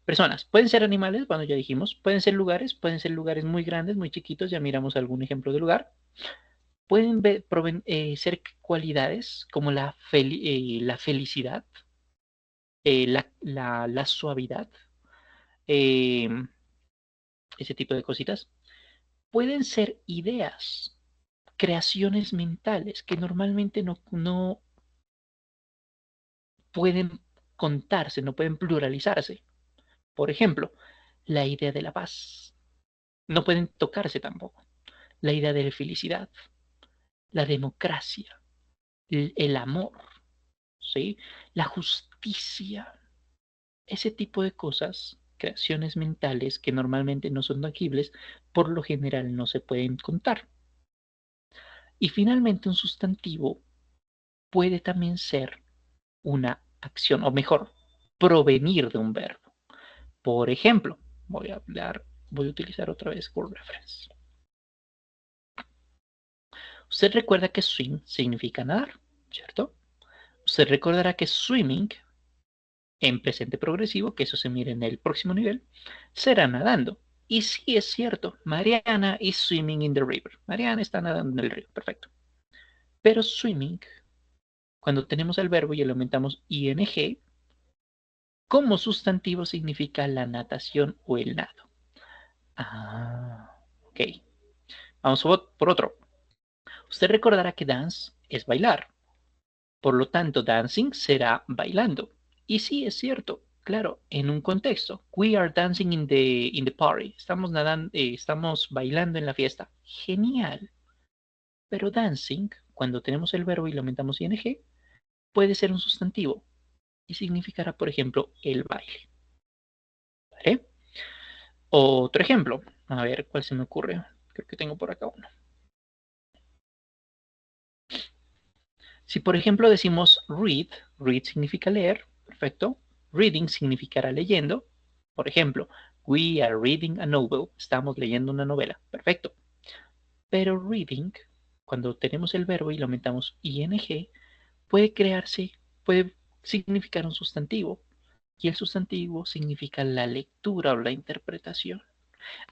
Personas, pueden ser animales, bueno, ya dijimos, pueden ser lugares muy grandes, muy chiquitos, ya miramos algún ejemplo de lugar. Pueden ser cualidades como la felicidad, la suavidad, eh, ese tipo de cositas. Pueden ser ideas, creaciones mentales que normalmente no pueden contarse, no pueden pluralizarse. Por ejemplo, la idea de la paz. No pueden tocarse tampoco. La idea de la felicidad, la democracia, el amor, ¿sí? La justicia, ese tipo de cosas, creaciones mentales que normalmente no son tangibles, por lo general no se pueden contar. Y finalmente un sustantivo puede también ser una acción, o mejor, provenir de un verbo. Por ejemplo, voy a utilizar otra vez Word Reference. Usted recuerda que swim significa nadar, ¿cierto? Usted recordará que swimming en presente progresivo, que eso se mire en el próximo nivel, será nadando. Y sí es cierto, Mariana is swimming in the river. Mariana está nadando en el río, perfecto. Pero swimming, cuando tenemos el verbo y le aumentamos ing, como sustantivo significa la natación o el nado. Ah, ok. Vamos por otro. Usted recordará que dance es bailar. Por lo tanto, dancing será bailando. Y sí, es cierto, claro, en un contexto. We are dancing in the party. Estamos nadando, estamos bailando en la fiesta. Genial. Pero dancing, cuando tenemos el verbo y lo aumentamos ing, puede ser un sustantivo y significará, por ejemplo, el baile. ¿Vale? Otro ejemplo. A ver, ¿cuál se me ocurre? Creo que tengo por acá uno. Si por ejemplo decimos read significa leer, perfecto. Reading significará leyendo. Por ejemplo, we are reading a novel, estamos leyendo una novela, perfecto. Pero reading, cuando tenemos el verbo y lo aumentamos ing, puede significar un sustantivo. Y el sustantivo significa la lectura o la interpretación.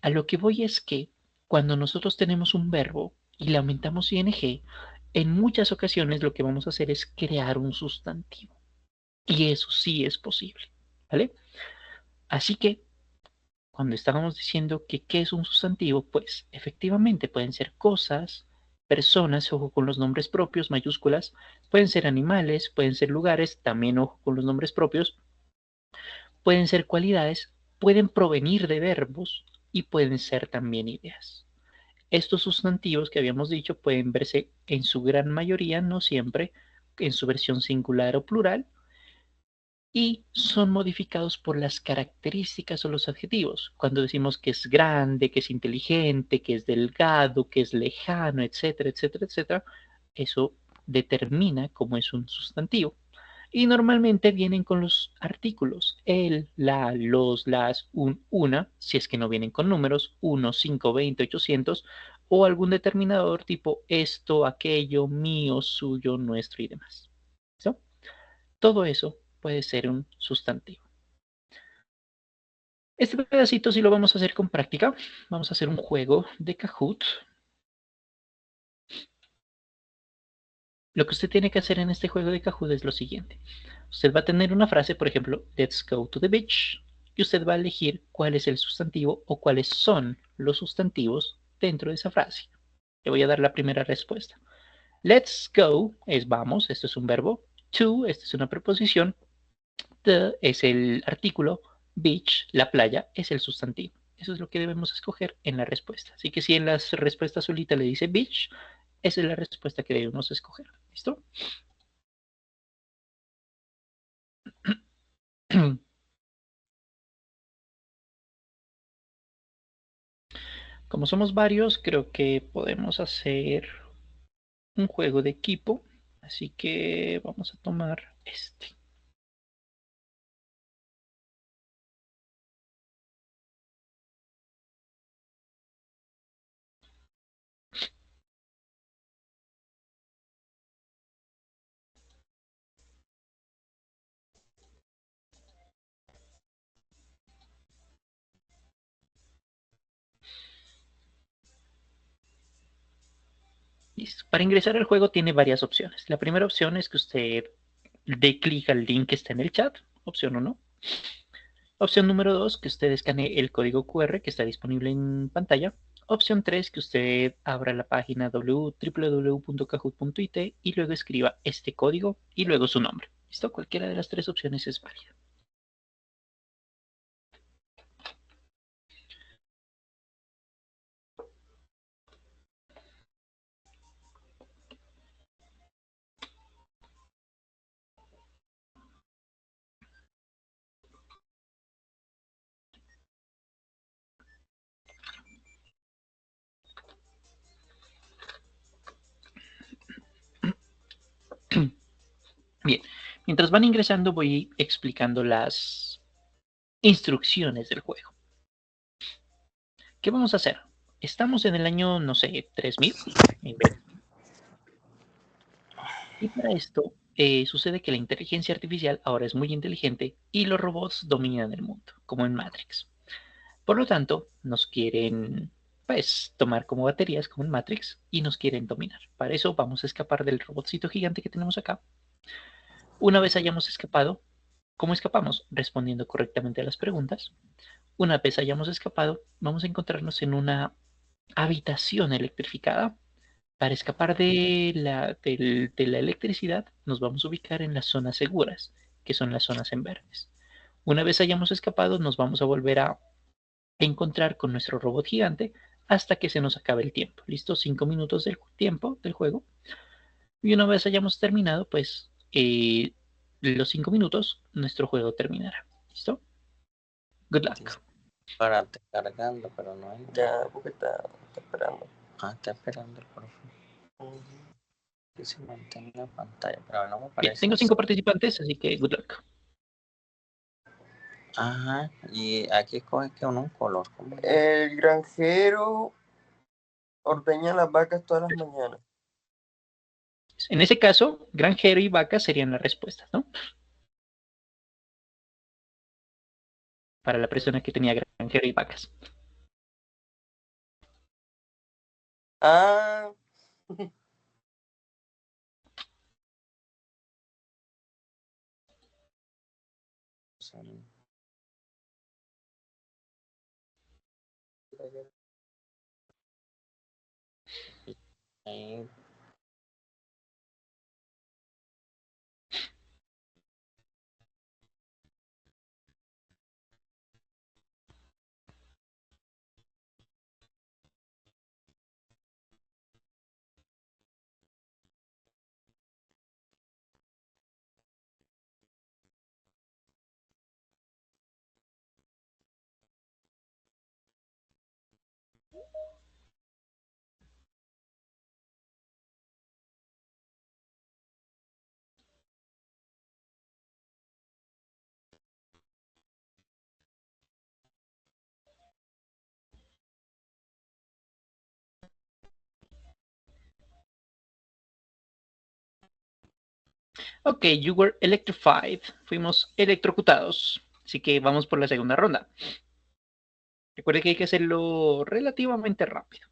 A lo que voy es que cuando nosotros tenemos un verbo y le aumentamos ing, en muchas ocasiones lo que vamos a hacer es crear un sustantivo. Y eso sí es posible. ¿Vale? Así que cuando estábamos diciendo que qué es un sustantivo, pues efectivamente pueden ser cosas, personas, ojo con los nombres propios, mayúsculas, pueden ser animales, pueden ser lugares, también ojo con los nombres propios, pueden ser cualidades, pueden provenir de verbos y pueden ser también ideas. Estos sustantivos que habíamos dicho pueden verse en su gran mayoría, no siempre, en su versión singular o plural, y son modificados por las características o los adjetivos. Cuando decimos que es grande, que es inteligente, que es delgado, que es lejano, etcétera, etcétera, etcétera, eso determina cómo es un sustantivo. Y normalmente vienen con los artículos, el, la, los, las, un, una, si es que no vienen con números, 1, 5, 20, 800, o algún determinador tipo esto, aquello, mío, suyo, nuestro y demás. ¿Listo? Todo eso puede ser un sustantivo. Este pedacito sí lo vamos a hacer con práctica. Vamos a hacer un juego de Kahoot. Lo que usted tiene que hacer en este juego de Kahoot es lo siguiente. Usted va a tener una frase, por ejemplo, let's go to the beach, y usted va a elegir cuál es el sustantivo o cuáles son los sustantivos dentro de esa frase. Le voy a dar la primera respuesta. Let's go es vamos, esto es un verbo. To, esta es una preposición. The es el artículo. Beach, la playa, es el sustantivo. Eso es lo que debemos escoger en la respuesta. Así que si en la respuesta solita le dice beach, esa es la respuesta que debemos escoger. ¿Listo? Como somos varios, creo que podemos hacer un juego de equipo. Así que vamos a tomar este. Listo. Para ingresar al juego tiene varias opciones. La primera opción es que usted dé clic al link que está en el chat. Opción 1. Opción número 2, que usted escanee el código QR que está disponible en pantalla. Opción 3, que usted abra la página www.kahoot.it y luego escriba este código y luego su nombre. ¿Listo? Cualquiera de las tres opciones es válida. Bien, mientras van ingresando voy explicando las instrucciones del juego. ¿Qué vamos a hacer? Estamos en el año, no sé, 3000. Y para esto sucede que la inteligencia artificial ahora es muy inteligente y los robots dominan el mundo, como en Matrix. Por lo tanto, nos quieren, pues, tomar como baterías, como en Matrix, y nos quieren dominar. Para eso vamos a escapar del robotcito gigante que tenemos acá. Una vez hayamos escapado, ¿cómo escapamos? Respondiendo correctamente a las preguntas. Una vez hayamos escapado, vamos a encontrarnos en una habitación electrificada. Para escapar de la electricidad, nos vamos a ubicar en las zonas seguras, que son las zonas en verdes. Una vez hayamos escapado, nos vamos a volver a encontrar con nuestro robot gigante hasta que se nos acabe el tiempo. ¿Listo? 5 minutos del tiempo del juego. Y una vez hayamos terminado, pues los 5 minutos, nuestro juego terminará. ¿Listo? Good luck. Para cargando, pero no hay. Ya, porque está esperando. Ah, está esperando el profe. Que se mantenga en la pantalla, pero no me parece. Bien, tengo 5 participantes, así que good luck. Ajá, y aquí escoge que un color. ¿Cómo? El granjero ordeña las vacas todas las mañanas. En ese caso, granjero y vaca serían las respuestas, ¿no? Para la persona que tenía granjero y vacas. Ah. Ahí. Ok, you were electrified. Fuimos electrocutados. Así que vamos por la segunda ronda. Recuerde que hay que hacerlo relativamente rápido.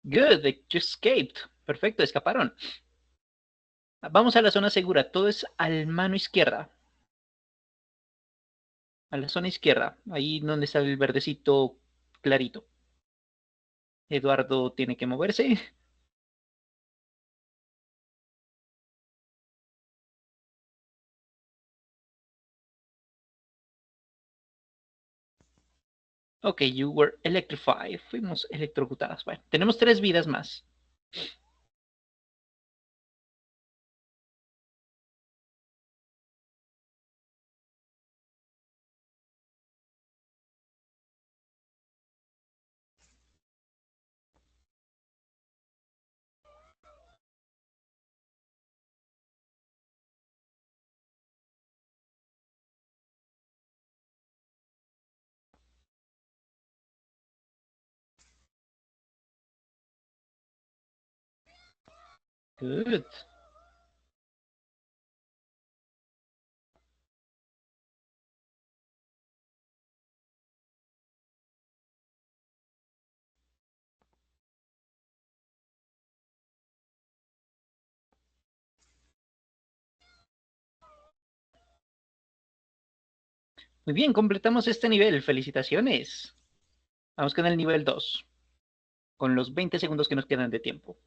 Good, they just escaped. Perfecto, escaparon. Vamos a la zona segura. Todo es al mano izquierda. A la zona izquierda. Ahí donde está el verdecito clarito. Eduardo tiene que moverse. Ok, you were electrified. Fuimos electrocutadas. Bueno, tenemos 3 vidas más. Good. Muy bien, completamos este nivel. Felicitaciones. Vamos con el nivel 2. Con los 20 segundos que nos quedan de tiempo.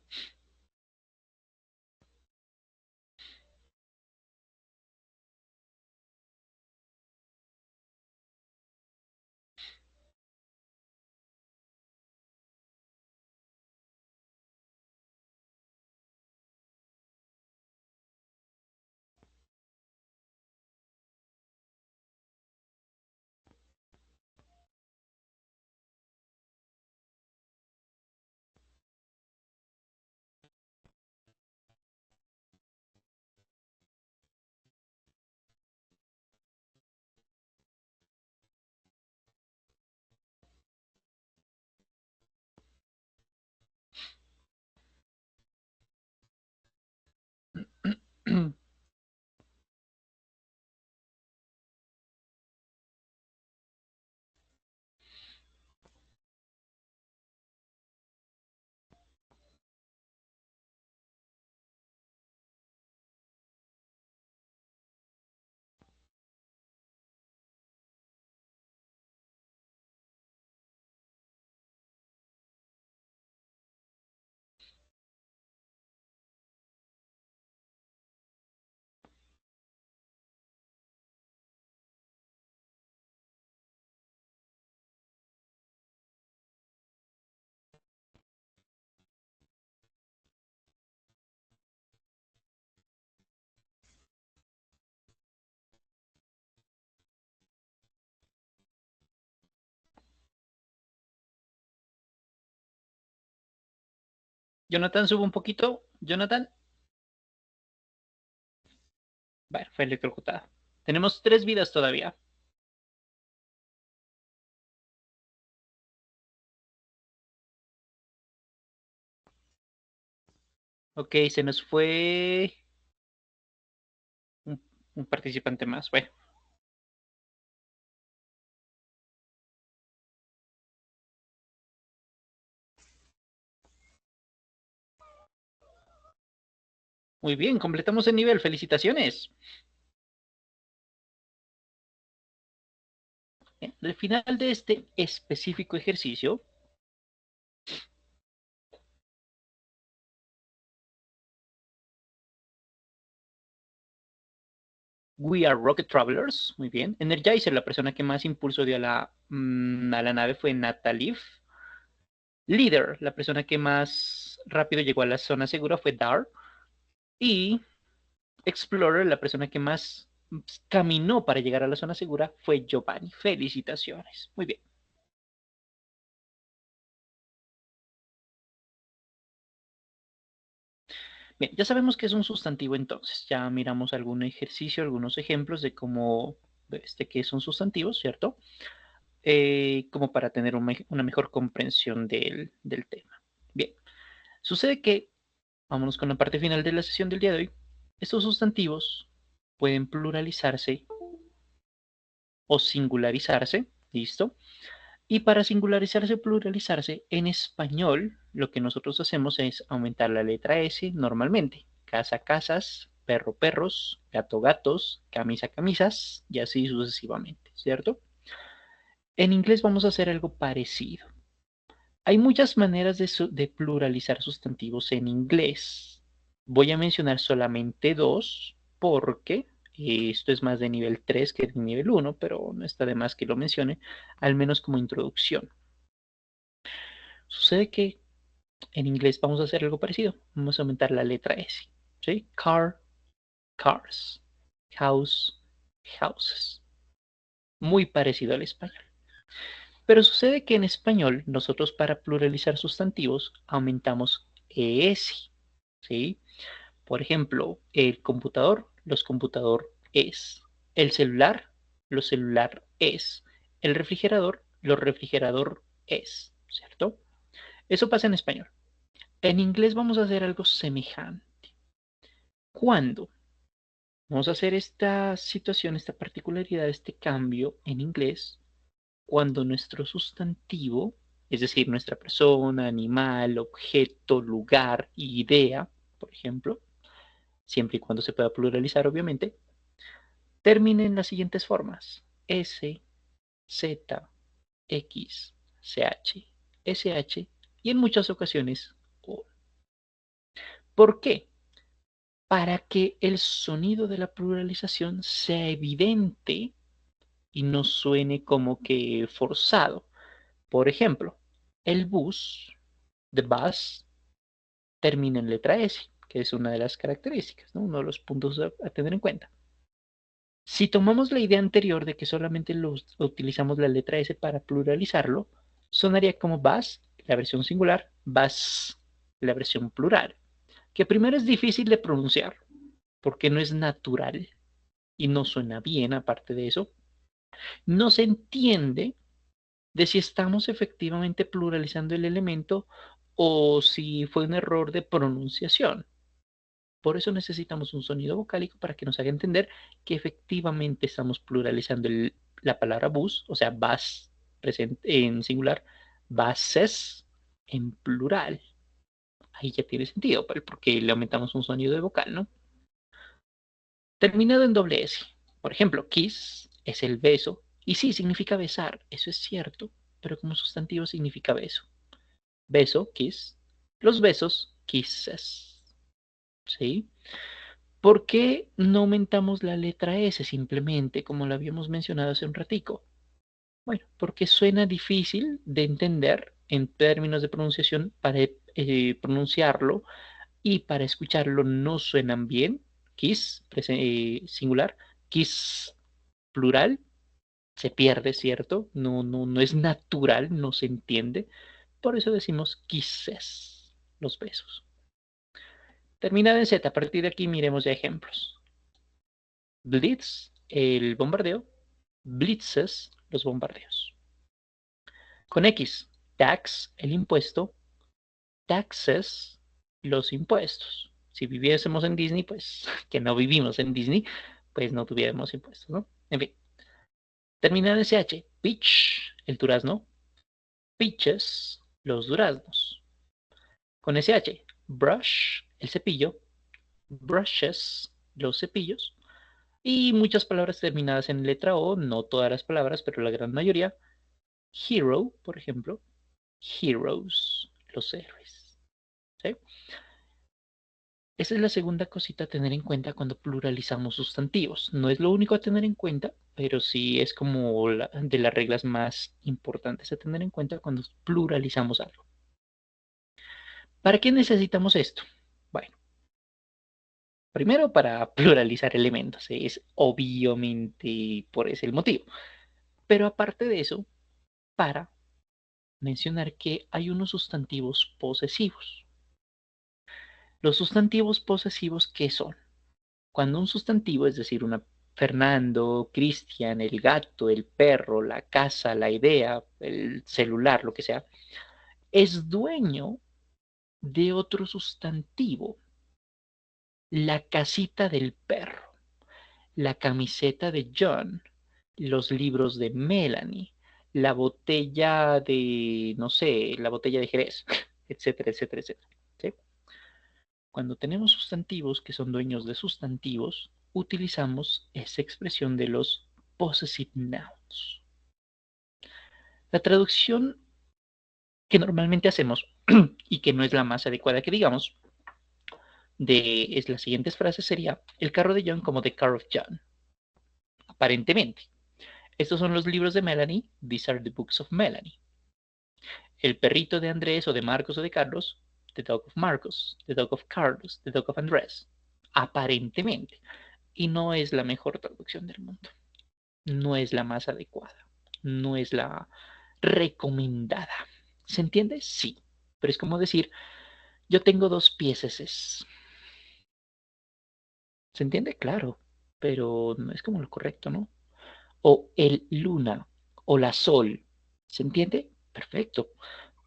Jonathan, sube un poquito. Jonathan. Bueno, fue electrocutado. Tenemos 3 vidas todavía. Ok, se nos fue un, un participante más. Bueno, muy bien, completamos el nivel. Felicitaciones. Bien, al final de este específico ejercicio, We are Rocket Travelers. Muy bien. Energizer, la persona que más impulso dio a la nave fue Natalie. Leader, la persona que más rápido llegó a la zona segura fue Dar. Y Explorer, la persona que más caminó para llegar a la zona segura fue Giovanni. Felicitaciones. Muy bien. Bien, ya sabemos que es un sustantivo entonces. Ya miramos algún ejercicio, algunos ejemplos de cómo, qué son sustantivos, ¿cierto? Como para tener una mejor comprensión del tema. Bien, sucede que, vámonos con la parte final de la sesión del día de hoy, estos sustantivos pueden pluralizarse o singularizarse, ¿listo? Y para singularizarse o pluralizarse, en español, lo que nosotros hacemos es aumentar la letra S normalmente. Casa, casas, perro, perros, gato, gatos, camisa, camisas, y así sucesivamente, ¿cierto? En inglés vamos a hacer algo parecido. Hay muchas maneras de pluralizar sustantivos en inglés. Voy a mencionar solamente dos porque esto es más de nivel 3 que de nivel 1, pero no está de más que lo mencione, al menos como introducción. Sucede que en inglés vamos a hacer algo parecido. Vamos a aumentar la letra S. ¿Sí? Car, cars. House, houses. Muy parecido al español. Pero sucede que en español nosotros para pluralizar sustantivos aumentamos ES. ¿Sí? Por ejemplo, el computador, los computador es. El celular, los celular es. El refrigerador, los refrigerador es. ¿Cierto? Eso pasa en español. En inglés vamos a hacer algo semejante. ¿Cuándo? Vamos a hacer esta situación, esta particularidad, este cambio en inglés cuando nuestro sustantivo, es decir, nuestra persona, animal, objeto, lugar, idea, por ejemplo, siempre y cuando se pueda pluralizar, obviamente, termine en las siguientes formas: S, Z, X, CH, SH y en muchas ocasiones O. ¿Por qué? Para que el sonido de la pluralización sea evidente y no suene como que forzado. Por ejemplo, el bus, the bus, termina en letra S, que es una de las características, ¿no? Uno de los puntos a tener en cuenta. Si tomamos la idea anterior de que solamente utilizamos la letra S para pluralizarlo, sonaría como bus, la versión singular, bus, la versión plural, que primero es difícil de pronunciar porque no es natural y no suena bien, aparte de eso. No se entiende de si estamos efectivamente pluralizando el elemento o si fue un error de pronunciación. Por eso necesitamos un sonido vocálico para que nos haga entender que efectivamente estamos pluralizando la palabra bus, o sea, bus presente en singular, buses en plural. Ahí ya tiene sentido, porque le aumentamos un sonido de vocal, ¿no? Terminado en doble S. Por ejemplo, kiss es el beso. Y sí, significa besar, eso es cierto, pero como sustantivo significa beso. Beso, kiss. Los besos, kisses. ¿Sí? ¿Por qué no aumentamos la letra S simplemente, como lo habíamos mencionado hace un ratico? Bueno, porque suena difícil de entender en términos de pronunciación para pronunciarlo y para escucharlo no suenan bien. Kiss, singular, kiss, plural, se pierde, ¿cierto? No es natural, no se entiende. Por eso decimos kisses. los besos. Terminada en Z, a partir de aquí miremos ya ejemplos. Blitz, el bombardeo. Blitzes, los bombardeos. Con X, tax, el impuesto. Taxes, los impuestos. Si viviésemos en Disney, pues que no vivimos en Disney, pues no tuviéramos impuestos, ¿no? En fin. Terminada en SH, peach, el durazno. Peaches, los duraznos. Con SH, brush, el cepillo. Brushes, los cepillos. Y muchas palabras terminadas en letra O, no todas las palabras, pero la gran mayoría. Hero, por ejemplo. Heroes, los héroes. ¿Sí? Esa es la segunda cosita a tener en cuenta cuando pluralizamos sustantivos. No es lo único a tener en cuenta, pero sí es como de las reglas más importantes a tener en cuenta cuando pluralizamos algo. ¿Para qué necesitamos esto? Bueno, primero para pluralizar elementos, es obviamente por ese el motivo. Pero aparte de eso, para mencionar que hay unos sustantivos posesivos. Los sustantivos posesivos, ¿qué son? Cuando un sustantivo, es decir, Fernando, Cristian, el gato, el perro, la casa, la idea, el celular, lo que sea, es dueño de otro sustantivo. La casita del perro, la camiseta de John, los libros de Melanie, la botella de, no sé, la botella de Jerez, etcétera, etcétera, etcétera. ¿Sí? Cuando tenemos sustantivos que son dueños de sustantivos, utilizamos esa expresión de los possessive nouns. La traducción que normalmente hacemos y que no es la más adecuada que digamos de las siguientes frases sería el carro de John como the car of John. Aparentemente. Estos son los libros de Melanie. These are the books of Melanie. El perrito de Andrés o de Marcos o de Carlos. The dog of Marcos. The dog of Carlos. The dog of Andrés. Aparentemente. Y no es la mejor traducción del mundo. No es la más adecuada. No es la recomendada. ¿Se entiende? Sí. Pero es como decir, yo tengo 2 pieses. ¿Se entiende? Claro. Pero no es como lo correcto, ¿no? O el luna. O la sol. ¿Se entiende? Perfecto.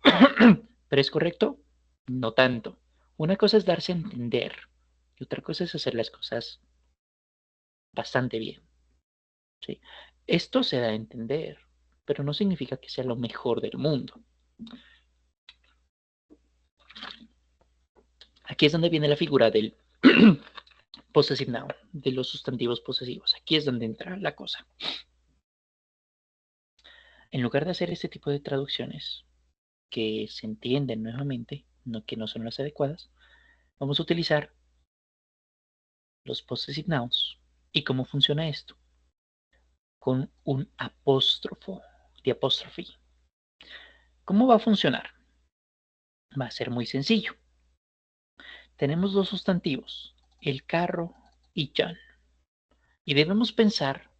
¿Pero es correcto? No tanto. Una cosa es darse a entender. Y otra cosa es hacer las cosas bastante bien. ¿Sí? Esto se da a entender, pero no significa que sea lo mejor del mundo. Aquí es donde viene la figura del possessive noun, de los sustantivos posesivos. Aquí es donde entra la cosa. En lugar de hacer este tipo de traducciones que se entienden nuevamente, que no son las adecuadas, vamos a utilizar los possessive nouns. ¿Y cómo funciona esto? Con un apóstrofo, de apóstrofe. ¿Cómo va a funcionar? Va a ser muy sencillo. Tenemos 2 sustantivos, el carro y John. Y debemos pensar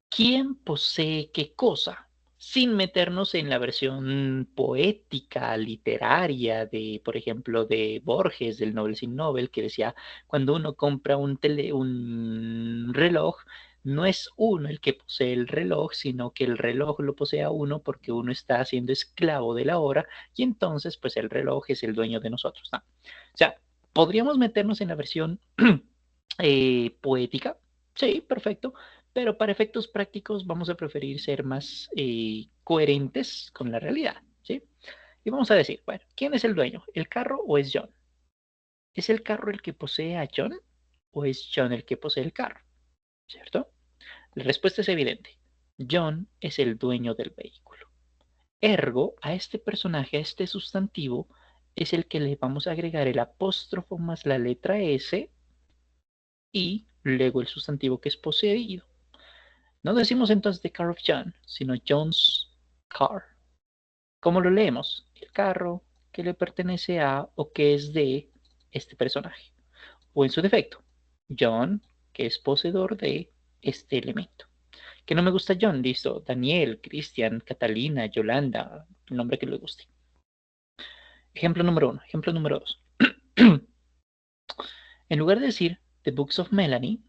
quién posee qué cosa, sin meternos en la versión poética, literaria de, por ejemplo, de Borges, del Nobel sin Nobel, que decía, cuando uno compra un reloj, no es uno el que posee el reloj, sino que el reloj lo posee a uno porque uno está siendo esclavo de la hora y entonces pues el reloj es el dueño de nosotros, ¿no? O sea, podríamos meternos en la versión poética, sí, perfecto, pero para efectos prácticos vamos a preferir ser más coherentes con la realidad, ¿sí? Y vamos a decir, bueno, ¿quién es el dueño? ¿El carro o es John? ¿Es el carro el que posee a John o es John el que posee el carro? ¿Cierto? La respuesta es evidente. John es el dueño del vehículo. Ergo, a este personaje, a este sustantivo, es el que le vamos a agregar el apóstrofo más la letra S y luego el sustantivo que es poseído. No decimos entonces the car of John, sino John's car. ¿Cómo lo leemos? El carro que le pertenece a o que es de este personaje. O en su defecto, John, que es poseedor de este elemento. Que no me gusta John, listo. Daniel, Cristian, Catalina, Yolanda, el nombre que le guste. Ejemplo número 1. Ejemplo número 2. En lugar de decir The Books of Melanie,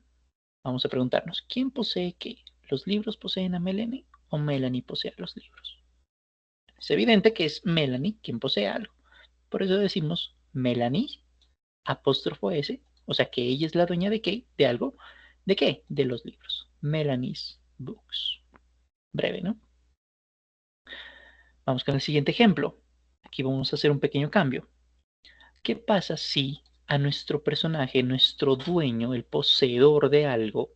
vamos a preguntarnos, ¿quién posee qué? ¿Los libros poseen a Melanie o Melanie posee a los libros? Es evidente que es Melanie quien posee algo. Por eso decimos Melanie, apóstrofo S, o sea que ella es la dueña de qué, de algo. ¿De qué? De los libros. Melanie's Books. Breve, ¿no? Vamos con el siguiente ejemplo. Aquí vamos a hacer un pequeño cambio. ¿Qué pasa si a nuestro personaje, nuestro dueño, el poseedor de algo,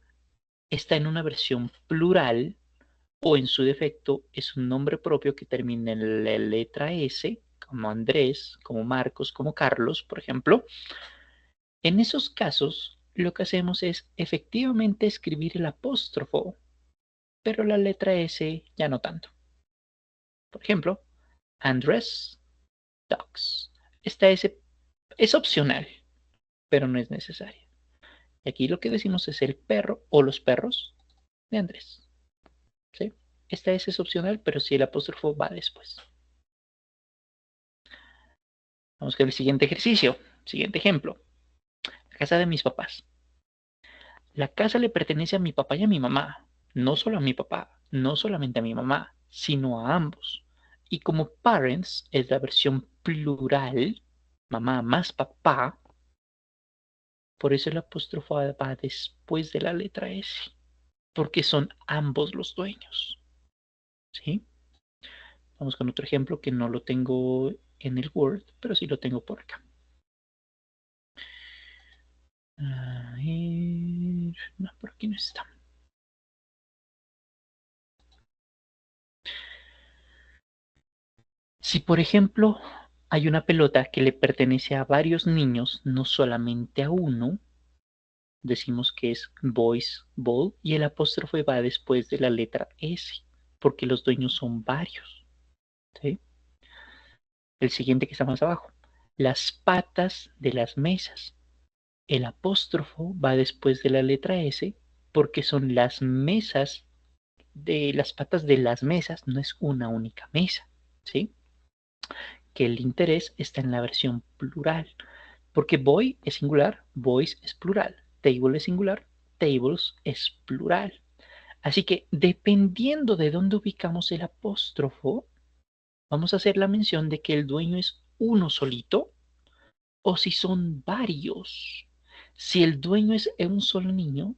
está en una versión plural o en su defecto es un nombre propio que termina en la letra S, como Andrés, como Marcos, como Carlos, por ejemplo? En esos casos, lo que hacemos es efectivamente escribir el apóstrofo, pero la letra S ya no tanto. Por ejemplo, Andrés Dogs. Esta S es opcional, pero no es necesaria. Y aquí lo que decimos es el perro o los perros de Andrés. ¿Sí? Esta S es opcional, pero sí el apóstrofo va después. Vamos con el siguiente ejercicio, siguiente ejemplo. La casa de mis papás. La casa le pertenece a mi papá y a mi mamá. No solo a mi papá, no solamente a mi mamá, sino a ambos. Y como parents es la versión plural, mamá más papá, por eso el apóstrofo va después de la letra S, porque son ambos los dueños. ¿Sí? Vamos con otro ejemplo que no lo tengo en el Word, pero sí lo tengo por acá. A ver, no, por aquí no está. Si por ejemplo hay una pelota que le pertenece a varios niños, no solamente a uno, decimos que es boys ball y el apóstrofe va después de la letra S, porque los dueños son varios. ¿Sí? El siguiente que está más abajo, las patas de las mesas. El apóstrofo va después de la letra S porque son las mesas de las patas de las mesas, no es una única mesa, ¿sí? Que el interés está en la versión plural, porque boy es singular, boys es plural, table es singular, tables es plural. Así que dependiendo de dónde ubicamos el apóstrofo, vamos a hacer la mención de que el dueño es uno solito o si son varios. Si el dueño es un solo niño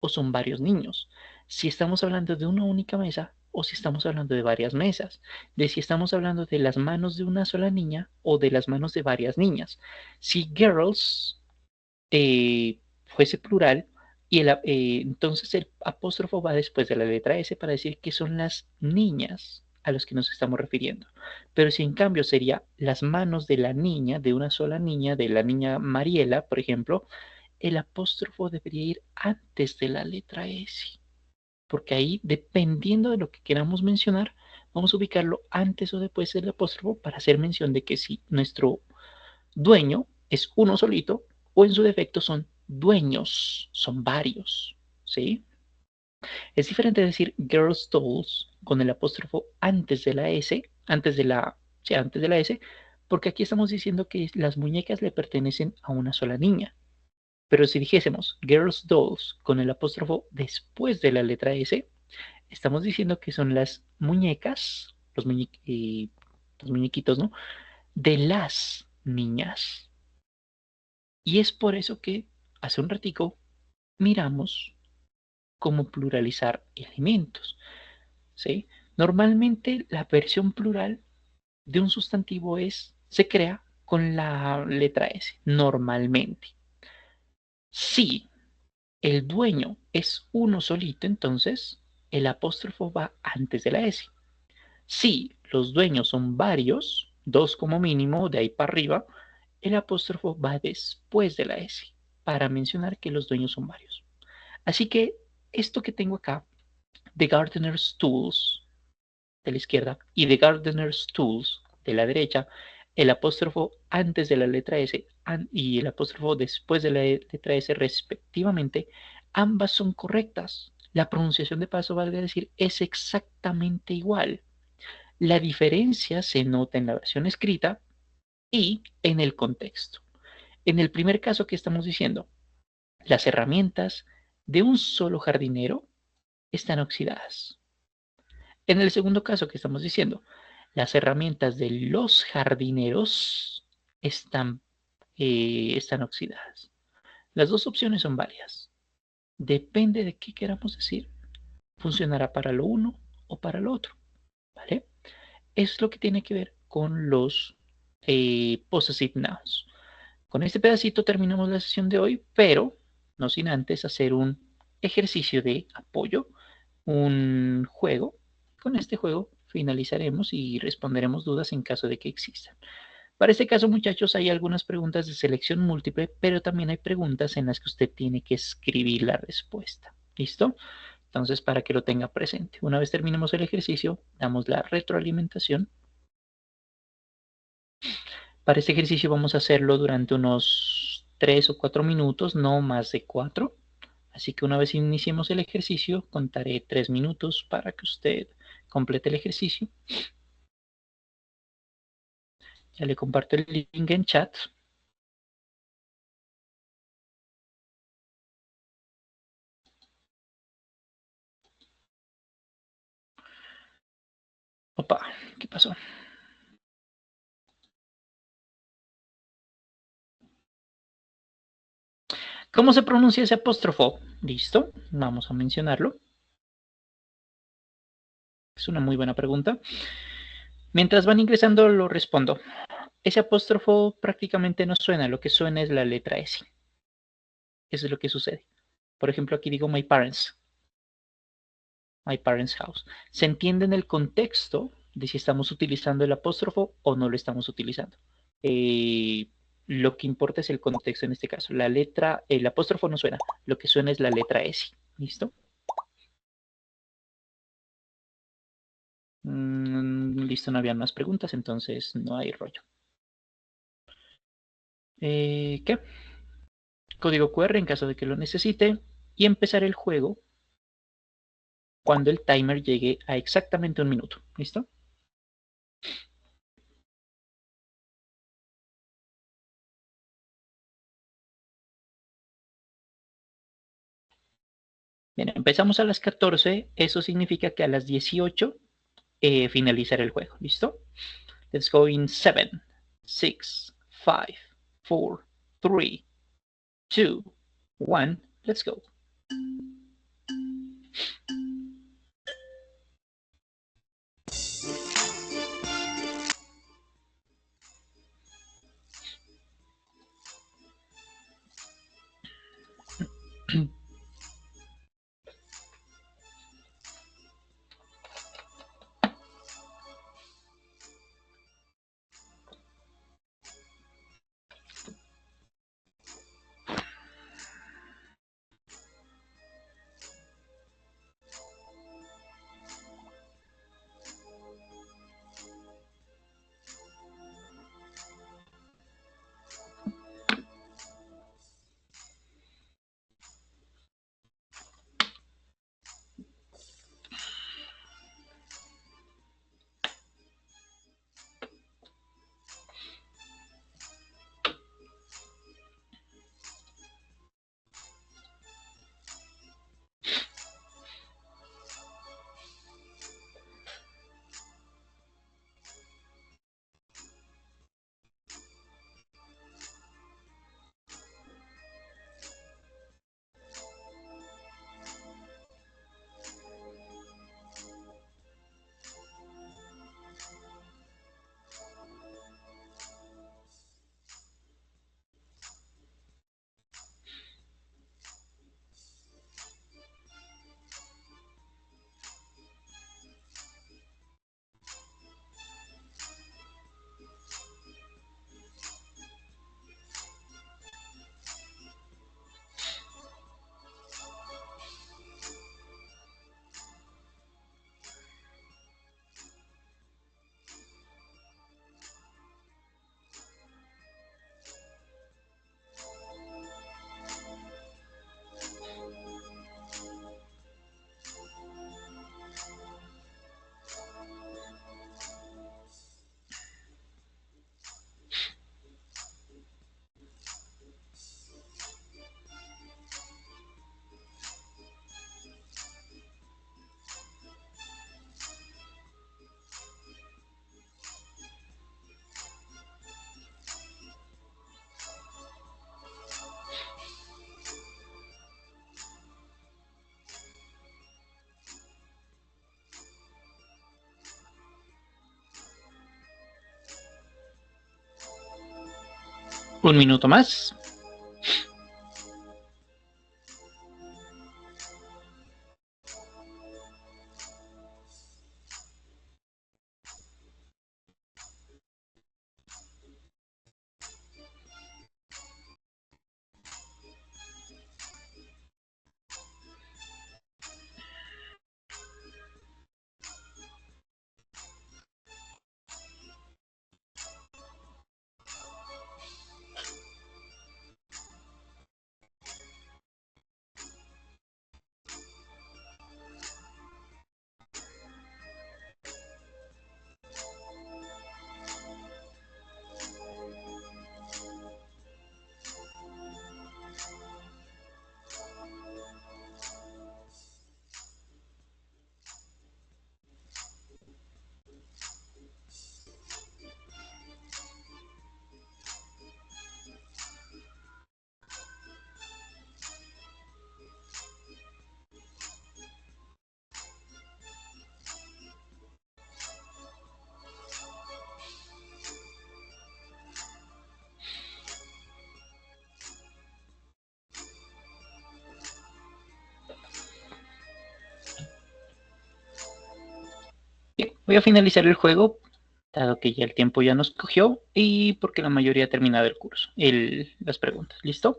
o son varios niños. Si estamos hablando de una única mesa o si estamos hablando de varias mesas. De si estamos hablando de las manos de una sola niña o de las manos de varias niñas. Si girls fuese plural, entonces el apóstrofo va después de la letra S para decir que son las niñas a los que nos estamos refiriendo. Pero si en cambio sería las manos de la niña, de una sola niña, de la niña Mariela, por ejemplo, el apóstrofo debería ir antes de la letra S. Porque ahí, dependiendo de lo que queramos mencionar, vamos a ubicarlo antes o después del apóstrofo para hacer mención de que si nuestro dueño es uno solito o en su defecto son dueños, son varios, ¿sí? Es diferente decir girls dolls con el apóstrofo antes de la S, antes de la S, porque aquí estamos diciendo que las muñecas le pertenecen a una sola niña. Pero si dijésemos girls dolls con el apóstrofo después de la letra S, estamos diciendo que son las muñecas, los muñequitos, ¿no? De las niñas. Y es por eso que hace un ratico miramos cómo pluralizar elementos, ¿sí? Normalmente la versión plural de un sustantivo se crea con la letra S, normalmente. Si el dueño es uno solito, entonces el apóstrofo va antes de la S. Si los dueños son varios, dos como mínimo, de ahí para arriba, el apóstrofo va después de la S para mencionar que los dueños son varios. Así que esto que tengo acá, The Gardener's Tools, de la izquierda, y The Gardener's Tools, de la derecha, el apóstrofo antes de la letra S y el apóstrofo después de la letra S respectivamente, ambas son correctas. La pronunciación de paso, valga decir, es exactamente igual. La diferencia se nota en la versión escrita y en el contexto. En el primer caso que estamos diciendo, las herramientas de un solo jardinero están oxidadas. En el segundo caso que estamos diciendo, las herramientas de los jardineros están oxidadas. Las dos opciones son válidas. Depende de qué queramos decir. Funcionará para lo uno o para lo otro. ¿Vale? Es lo que tiene que ver con los possessive nouns. Con este pedacito terminamos la sesión de hoy, pero no sin antes hacer un ejercicio de apoyo, un juego. Con este juego finalizaremos y responderemos dudas en caso de que existan. Para este caso, muchachos, hay algunas preguntas de selección múltiple, pero también hay preguntas en las que usted tiene que escribir la respuesta. ¿Listo? Entonces, para que lo tenga presente. Una vez terminemos el ejercicio, damos la retroalimentación. Para este ejercicio vamos a hacerlo durante unos 3 o 4 minutos, no más de 4. Así que una vez iniciemos el ejercicio, contaré 3 minutos para que usted complete el ejercicio. Ya le comparto el link en chat. Opa, ¿qué pasó? ¿Cómo se pronuncia ese apóstrofo? Listo, vamos a mencionarlo. Es una muy buena pregunta. Mientras van ingresando, lo respondo. Ese apóstrofo prácticamente no suena, lo que suena es la letra S. Eso es lo que sucede. Por ejemplo, aquí digo my parents house. Se entiende en el contexto de si estamos utilizando el apóstrofo o no lo estamos utilizando. Lo que importa es el contexto en este caso. La letra, el apóstrofo no suena, lo que suena es la letra S. ¿Listo? Listo, no habían más preguntas, entonces no hay rollo. ¿Qué? Código QR en caso de que lo necesite y empezar el juego cuando el timer llegue a exactamente 1 minuto. ¿Listo? Bien, empezamos a las 14. Eso significa que a las 18 finalizar el juego. ¿Listo? Let's go in 7, 6, 5, 4, 3, 2, 1. Let's go. Un minuto más. Bien, voy a finalizar el juego, dado que ya el tiempo ya nos cogió y porque la mayoría ha terminado el curso, las preguntas. ¿Listo?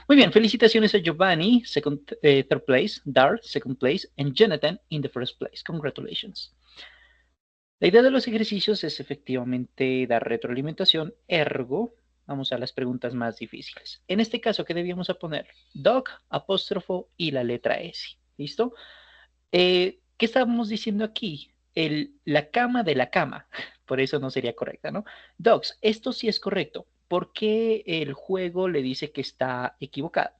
Muy bien, felicitaciones a Giovanni, third place, Dart, second place, and Jonathan in the first place. Congratulations. La idea de los ejercicios es efectivamente dar retroalimentación, ergo, vamos a las preguntas más difíciles. En este caso, ¿qué debíamos poner? Doc, apóstrofo y la letra S. ¿Listo? ¿Qué estábamos diciendo aquí? La cama de la cama. Por eso no sería correcta, ¿no? Docs, esto sí es correcto. ¿Por qué el juego le dice que está equivocado?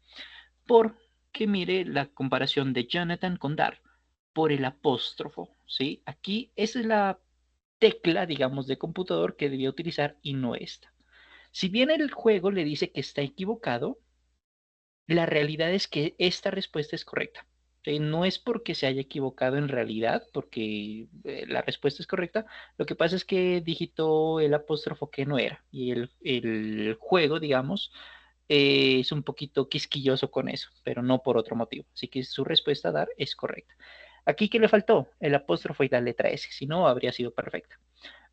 Porque mire la comparación de Jonathan con Dar por el apóstrofo, ¿sí? Aquí esa es la tecla, digamos, de computador que debía utilizar y no esta. Si bien el juego le dice que está equivocado, la realidad es que esta respuesta es correcta. No es porque se haya equivocado en realidad, porque la respuesta es correcta. Lo que pasa es que digitó el apóstrofo que no era. Y el juego, digamos, es un poquito quisquilloso con eso, pero no por otro motivo. Así que su respuesta a dar es correcta. Aquí, ¿qué le faltó? El apóstrofo y la letra S. Si no, habría sido perfecta.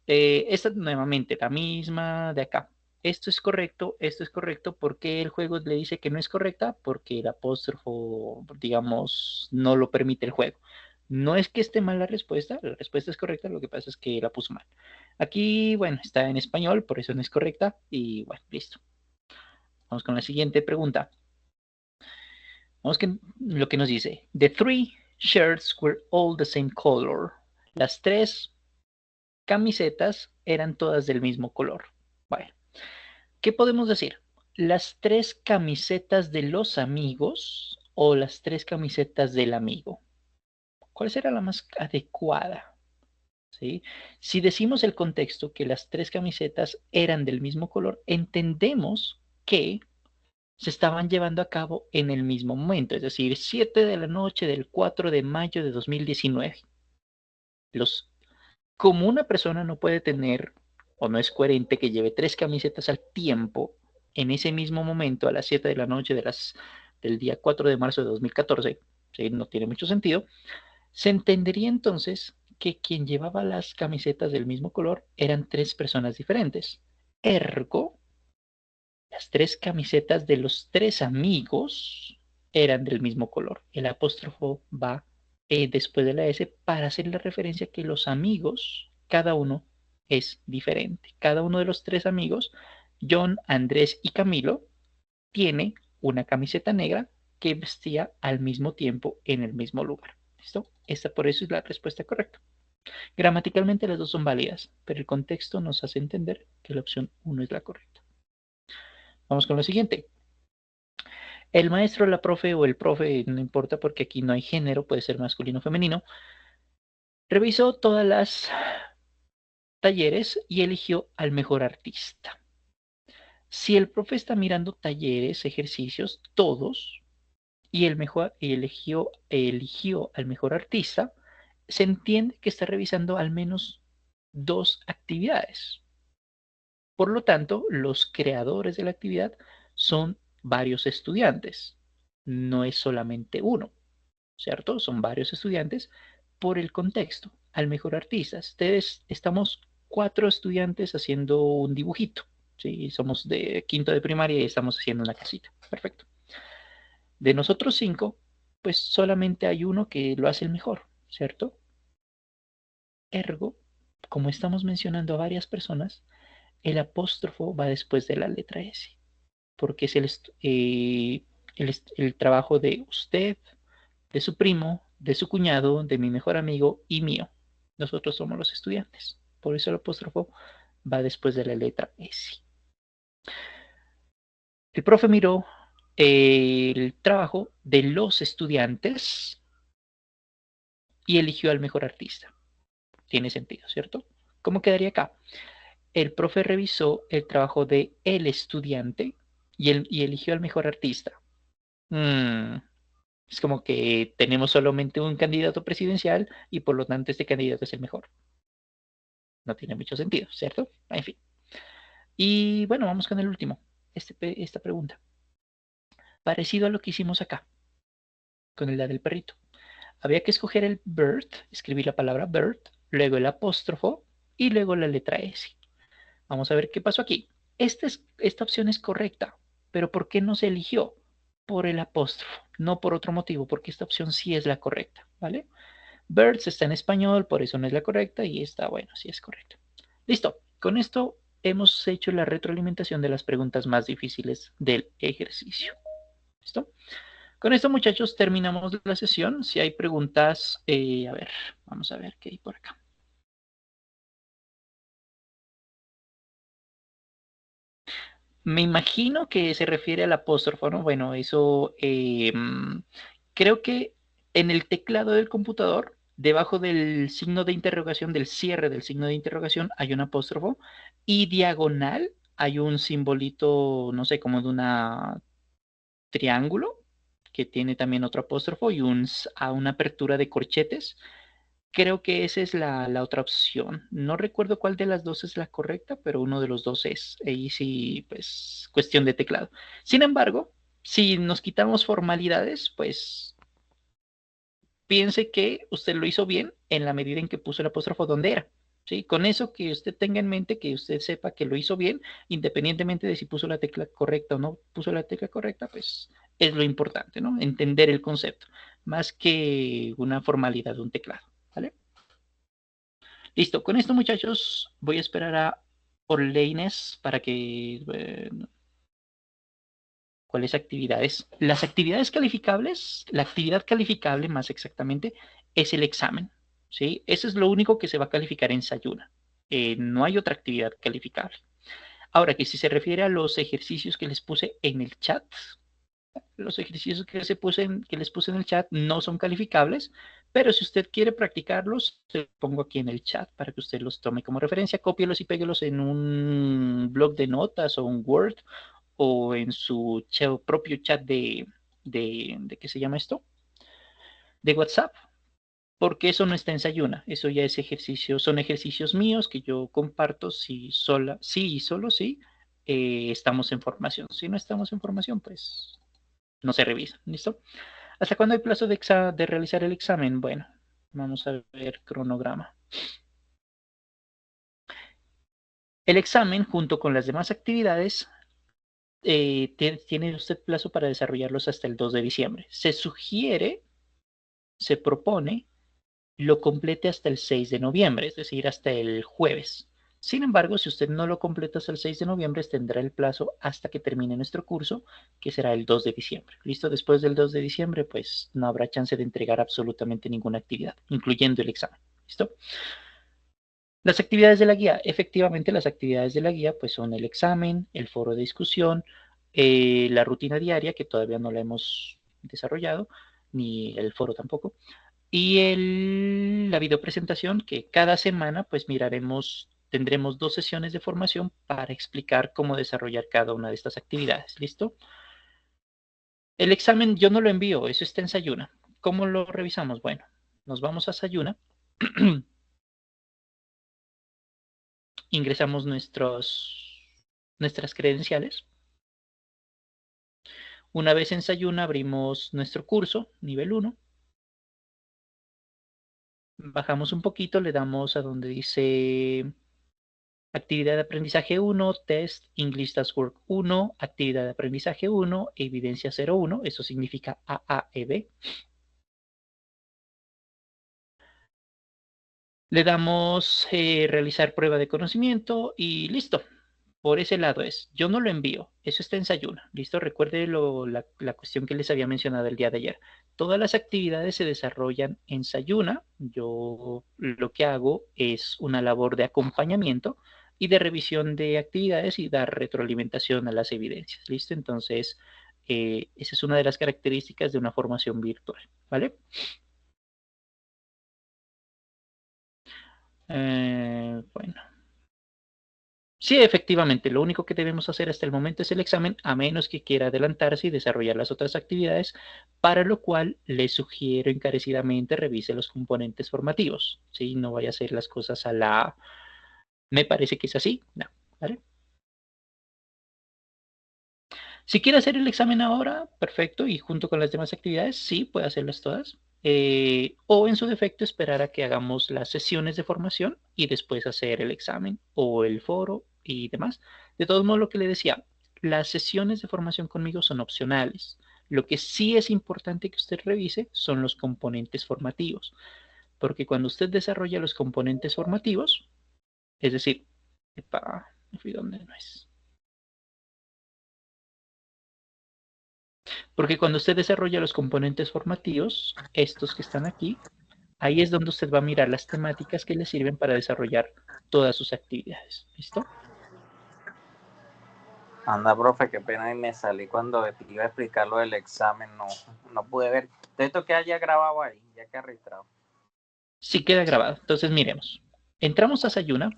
Esta nuevamente, la misma de acá. Esto es correcto. ¿Por qué el juego le dice que no es correcta? Porque el apóstrofo, digamos, no lo permite el juego. No es que esté mal la respuesta es correcta, lo que pasa es que la puso mal. Aquí, bueno, está en español, por eso no es correcta. Y bueno, listo. Vamos con la siguiente pregunta. Vamos con lo que nos dice. The three shirts were all the same color. Las tres camisetas eran todas del mismo color. Bueno, ¿qué podemos decir? Las tres camisetas de los amigos o las tres camisetas del amigo. ¿Cuál será la más adecuada? ¿Sí? Si decimos el contexto que las tres camisetas eran del mismo color, entendemos que se estaban llevando a cabo en el mismo momento, es decir, 7 de la noche del 4 de mayo de 2019. Los Como una persona no puede tener o no es coherente que lleve tres camisetas al tiempo en ese mismo momento a las 7 de la noche del día 4 de marzo de 2014, ¿sí? No tiene mucho sentido, se entendería entonces que quien llevaba las camisetas del mismo color eran tres personas diferentes. Ergo, las tres camisetas de los tres amigos eran del mismo color. El apóstrofo va después de la S para hacer la referencia que los amigos, cada uno es diferente. Cada uno de los tres amigos, John, Andrés y Camilo, tiene una camiseta negra que vestía al mismo tiempo en el mismo lugar. ¿Listo? Esta por eso es la respuesta correcta. Gramaticalmente las dos son válidas, pero el contexto nos hace entender que la opción 1 es la correcta. Vamos con lo siguiente. El maestro, la profe o el profe, no importa porque aquí no hay género, puede ser masculino o femenino, revisó todas las talleres y eligió al mejor artista. Si el profe está mirando talleres, ejercicios, todos, y eligió al mejor artista, se entiende que está revisando al menos dos actividades. Por lo tanto, los creadores de la actividad son varios estudiantes. No es solamente uno, ¿cierto? Son varios estudiantes por el contexto. Al mejor artista, estamos 4 estudiantes haciendo un dibujito. ¿Sí? Somos de quinto de primaria y estamos haciendo una casita. Perfecto. De nosotros 5, pues solamente hay uno que lo hace el mejor, ¿cierto? Ergo, como estamos mencionando a varias personas, el apóstrofo va después de la letra S, porque es el trabajo de usted, de su primo, de su cuñado, de mi mejor amigo y mío. Nosotros somos los estudiantes. Por eso el apóstrofo va después de la letra S. El profe miró el trabajo de los estudiantes y eligió al mejor artista. Tiene sentido, ¿cierto? ¿Cómo quedaría acá? El profe revisó el trabajo de el estudiante y eligió al mejor artista. Es como que tenemos solamente un candidato presidencial y por lo tanto este candidato es el mejor. No tiene mucho sentido, ¿cierto? En fin. Y bueno, vamos con el último. Esta pregunta. Parecido a lo que hicimos acá, con la del perrito. Había que escoger el bird, escribir la palabra bird, luego el apóstrofo y luego la letra S. Vamos a ver qué pasó aquí. Esta opción es correcta, pero ¿por qué no se eligió? Por el apóstrofo, no por otro motivo, porque esta opción sí es la correcta, ¿vale? Birds está en español, por eso no es la correcta, y está, bueno, sí es correcta. Listo, con esto hemos hecho la retroalimentación de las preguntas más difíciles del ejercicio. ¿Listo? Con esto, muchachos, terminamos la sesión. Si hay preguntas, a ver, vamos a ver qué hay por acá. Me imagino que se refiere al apóstrofo, ¿no? Bueno, eso creo que en el teclado del computador, debajo del signo de interrogación, del cierre del signo de interrogación, hay un apóstrofo y diagonal hay un simbolito, no sé, como de una triángulo que tiene también otro apóstrofo y una apertura de corchetes. Creo que esa es la otra opción. No recuerdo cuál de las dos es la correcta, pero uno de los dos es. Ahí sí, pues, cuestión de teclado. Sin embargo, si nos quitamos formalidades, pues piense que usted lo hizo bien en la medida en que puso el apóstrofo donde era. ¿Sí? Con eso que usted tenga en mente, que usted sepa que lo hizo bien, independientemente de si puso la tecla correcta o no puso la tecla correcta, pues es lo importante, ¿no? Entender el concepto, más que una formalidad de un teclado, ¿vale? Listo, con esto, muchachos, voy a esperar a Orleines para que... ¿cuáles actividades? Las actividades calificables, la actividad calificable más exactamente, es el examen, ¿sí? Eso es lo único que se va a calificar en Sayuna. No hay otra actividad calificable. Ahora, que si se refiere a los ejercicios que les puse en el chat, los ejercicios que les puse en el chat no son calificables, pero si usted quiere practicarlos, se los pongo aquí en el chat para que usted los tome como referencia, cópielos y péguelos en un blog de notas o un Word o en su propio chat de ¿qué se llama esto? De WhatsApp, porque eso no está en Sayuna, eso ya es ejercicio, son ejercicios míos que yo comparto si sí y solo si estamos en formación. Si no estamos en formación, pues no se revisa, ¿listo? ¿Hasta cuándo hay plazo de realizar el examen? Bueno, vamos a ver cronograma. El examen, junto con las demás actividades, tiene usted plazo para desarrollarlos hasta el 2 de diciembre. Se sugiere, se propone, lo complete hasta el 6 de noviembre, es decir, hasta el jueves. Sin embargo, si usted no lo completa hasta el 6 de noviembre, tendrá el plazo hasta que termine nuestro curso, que será el 2 de diciembre. ¿Listo? Después del 2 de diciembre, pues no habrá chance de entregar absolutamente ninguna actividad, incluyendo el examen. ¿Listo? Las actividades de la guía, efectivamente las actividades de la guía pues son el examen, el foro de discusión, la rutina diaria que todavía no la hemos desarrollado, ni el foro tampoco, y la videopresentación que cada semana pues tendremos 2 sesiones de formación para explicar cómo desarrollar cada una de estas actividades. ¿Listo? El examen yo no lo envío, eso está en Sayuna. ¿Cómo lo revisamos? Bueno, nos vamos a Sayuna. Ingresamos nuestras credenciales. Una vez en Sayuna abrimos nuestro curso, nivel 1. Bajamos un poquito, le damos a donde dice actividad de aprendizaje 1, test, English Task Work 1, actividad de aprendizaje 1, evidencia 01, eso significa AAEB. Le damos realizar prueba de conocimiento y listo. Por ese lado es. Yo no lo envío. Eso está en Sayuna. ¿Listo? Recuerde la cuestión que les había mencionado el día de ayer. Todas las actividades se desarrollan en Sayuna. Yo lo que hago es una labor de acompañamiento y de revisión de actividades y dar retroalimentación a las evidencias. ¿Listo? Entonces, esa es una de las características de una formación virtual. ¿Vale? Bueno. Sí, efectivamente, lo único que debemos hacer hasta el momento es el examen, a menos que quiera adelantarse y desarrollar las otras actividades, para lo cual le sugiero encarecidamente revise los componentes formativos. ¿Sí? No vaya a hacer las cosas a la... Me parece que es así. No, ¿vale? Si quiere hacer el examen ahora, perfecto, y junto con las demás actividades, sí, puede hacerlas todas. O en su defecto, esperar a que hagamos las sesiones de formación y después hacer el examen o el foro y demás. De todos modos, lo que le decía, las sesiones de formación conmigo son opcionales. Lo que sí es importante que usted revise son los componentes formativos, porque cuando usted desarrolla los componentes formativos, es decir, epa, me fui donde no es. Porque cuando usted desarrolla los componentes formativos, estos que están aquí, ahí es donde usted va a mirar las temáticas que le sirven para desarrollar todas sus actividades. ¿Listo? Anda, profe, qué pena y me salí cuando iba a explicar lo del examen, no pude ver. De esto que haya grabado ahí, ya que ha registrado. Sí queda grabado. Entonces miremos. Entramos a Sayuna.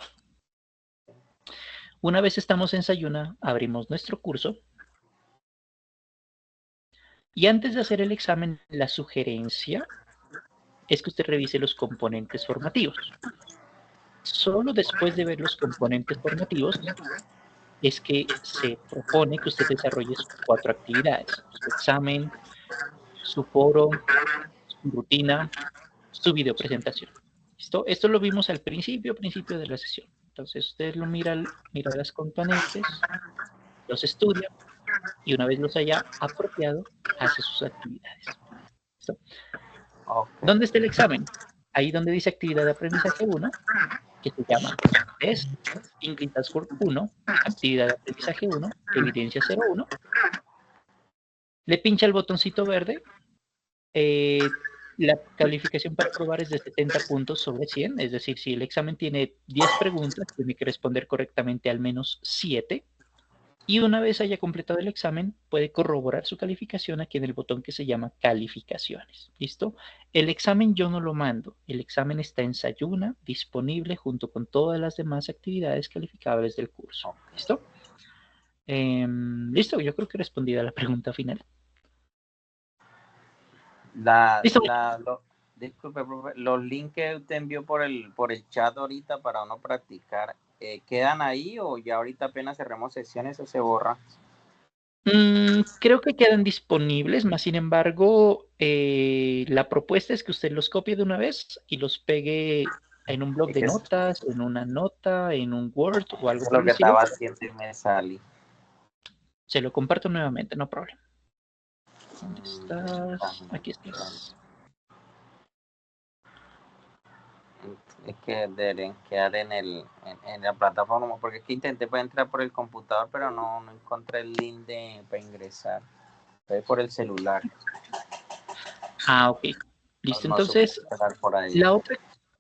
Una vez estamos en Sayuna, abrimos nuestro curso. Y antes de hacer el examen, la sugerencia es que usted revise los componentes formativos. Solo después de ver los componentes formativos es que se propone que usted desarrolle sus 4 actividades: su examen, su foro, su rutina, su video presentación. ¿Listo? Esto lo vimos al principio de la sesión. Entonces usted lo mira las componentes, los estudia y una vez los haya apropiado, hace sus actividades. ¿Listo? Okay. ¿Dónde está el examen? Ahí donde dice actividad de aprendizaje 1, que se llama Test, English Task Work 1, actividad de aprendizaje 1, evidencia 01. Le pincha el botoncito verde. La calificación para probar es de 70 puntos sobre 100, es decir, si el examen tiene 10 preguntas, tiene que responder correctamente al menos 7. Y una vez haya completado el examen, puede corroborar su calificación aquí en el botón que se llama calificaciones. ¿Listo? El examen yo no lo mando. El examen está en Sayuna, disponible junto con todas las demás actividades calificables del curso. ¿Listo? Listo, yo creo que he respondido a la pregunta final. ¿Listo? Disculpe, profe, los links que usted envió por el chat ahorita para uno practicar, ¿quedan ahí o ya ahorita apenas cerremos sesiones o se borra? Creo que quedan disponibles, más sin embargo, la propuesta es que usted los copie de una vez y los pegue en un bloc de notas, en una nota, en un Word o algo por lo el que estilo. estaba haciendo y me salí. Se lo comparto nuevamente, no problema. ¿Dónde estás? Aquí estás. Es que deberían quedar en la plataforma, porque es que intenté para entrar por el computador, pero no encontré el link para ingresar. Fue por el celular. Ah, ok. Listo, entonces, por ahí.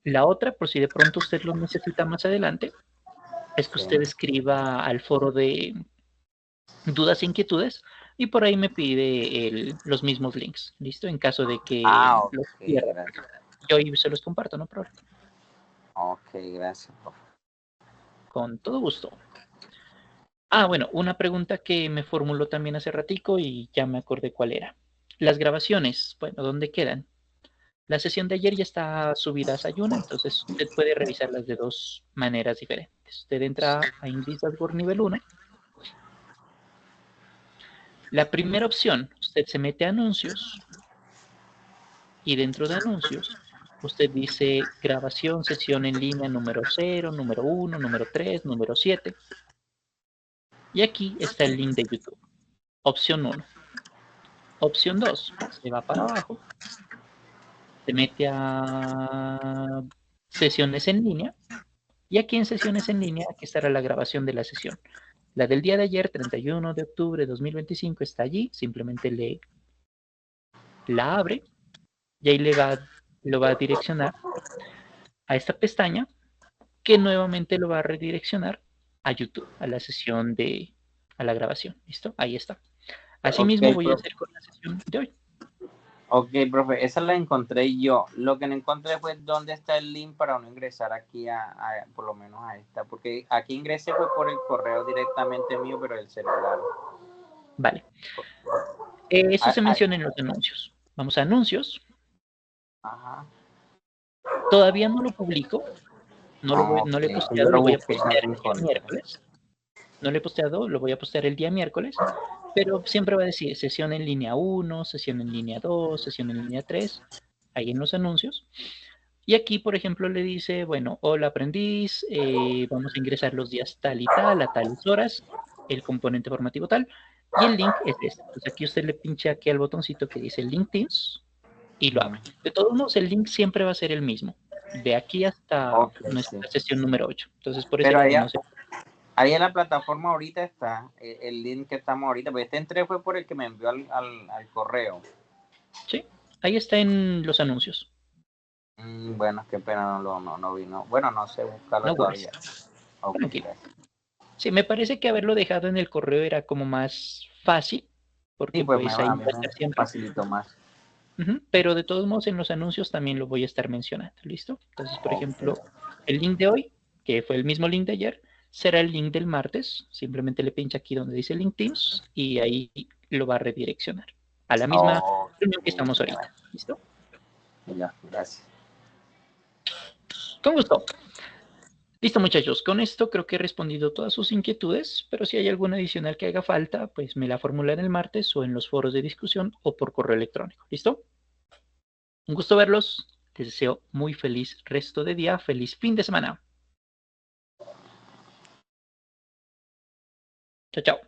la otra, por si de pronto usted lo necesita más adelante, es que usted escriba al foro de dudas e inquietudes y por ahí me pide los mismos links, ¿listo? En caso de que los pierda. Gracias. Yo ahí se los comparto, no problema. Ok, gracias. Con todo gusto. Ah, bueno, una pregunta que me formuló también hace ratico y ya me acordé cuál era. Las grabaciones, bueno, ¿dónde quedan? La sesión de ayer ya está subida a Sayuna, entonces usted puede revisarlas de dos maneras diferentes. Usted entra a English Dashboard nivel 1 La primera opción, usted se mete a anuncios y dentro de anuncios usted dice grabación, sesión en línea número 0, número 1, número 3, número 7. Y aquí está el link de YouTube. Opción 1. Opción 2, se va para abajo, se mete a sesiones en línea y aquí en sesiones en línea aquí estará la grabación de la sesión. La del día de ayer, 31 de octubre de 2025, está allí. Simplemente la abre y ahí lo va a direccionar a esta pestaña que nuevamente lo va a redireccionar a YouTube, a la sesión a la grabación. ¿Listo? Ahí está. Ok, Asimismo voy a profe. hacer con la sesión de hoy. Ok, profe, esa la encontré yo. Lo que no encontré fue dónde está el link para uno ingresar aquí por lo menos a esta, porque aquí ingresé fue por el correo directamente mío, pero el celular. Vale. Eso Ah, se ah, menciona en los anuncios. Vamos a anuncios. ajá. Todavía no lo publico. Ok, No lo he yo posteado. lo Lo voy a busqué y no postear lo el día encontré. miércoles. No lo he posteado. Lo voy a postear el día miércoles. Pero siempre va a decir sesión en línea 1, sesión en línea 2, sesión en línea 3. Ahí en los anuncios. Y aquí, por ejemplo, le dice, bueno, hola aprendiz, vamos a ingresar los días tal y tal, a tales horas, el componente formativo tal, y el link es este. Entonces aquí usted le pincha aquí al botoncito que dice Link Teams y lo abre. De todos modos, el link siempre va a ser el mismo, de aquí hasta Ok, sí. nuestra sesión número 8. Entonces por eso Pero le digo, no sé. ahí en la plataforma ahorita está el link que estamos ahorita, pues este entré fue por el que me envió al correo. Sí, ahí está en los anuncios. Bueno, qué pena no vino. Bueno, no sé buscarlo No worries, todavía. Ok, tranquilo. gracias. Sí, me parece que haberlo dejado en el correo era como más fácil, Sí, porque pues pues a ahí mí va a me estar siempre. facilitó más. Pero de todos modos en los anuncios también lo voy a estar mencionando, ¿listo? Entonces, por Ok. ejemplo, el link de hoy, que fue el mismo link de ayer, será el link del martes. Simplemente le pincha aquí donde dice Link Teams y ahí lo va a redireccionar a la misma Ok, reunión que estamos ahorita, ¿listo? ya, gracias. Con gusto. Listo, muchachos. Con esto creo que he respondido todas sus inquietudes, pero si hay alguna adicional que haga falta, pues me la formulan el martes o en los foros de discusión o por correo electrónico, ¿listo? Un gusto verlos. Les deseo muy feliz resto de día, feliz fin de semana. Chao, chao.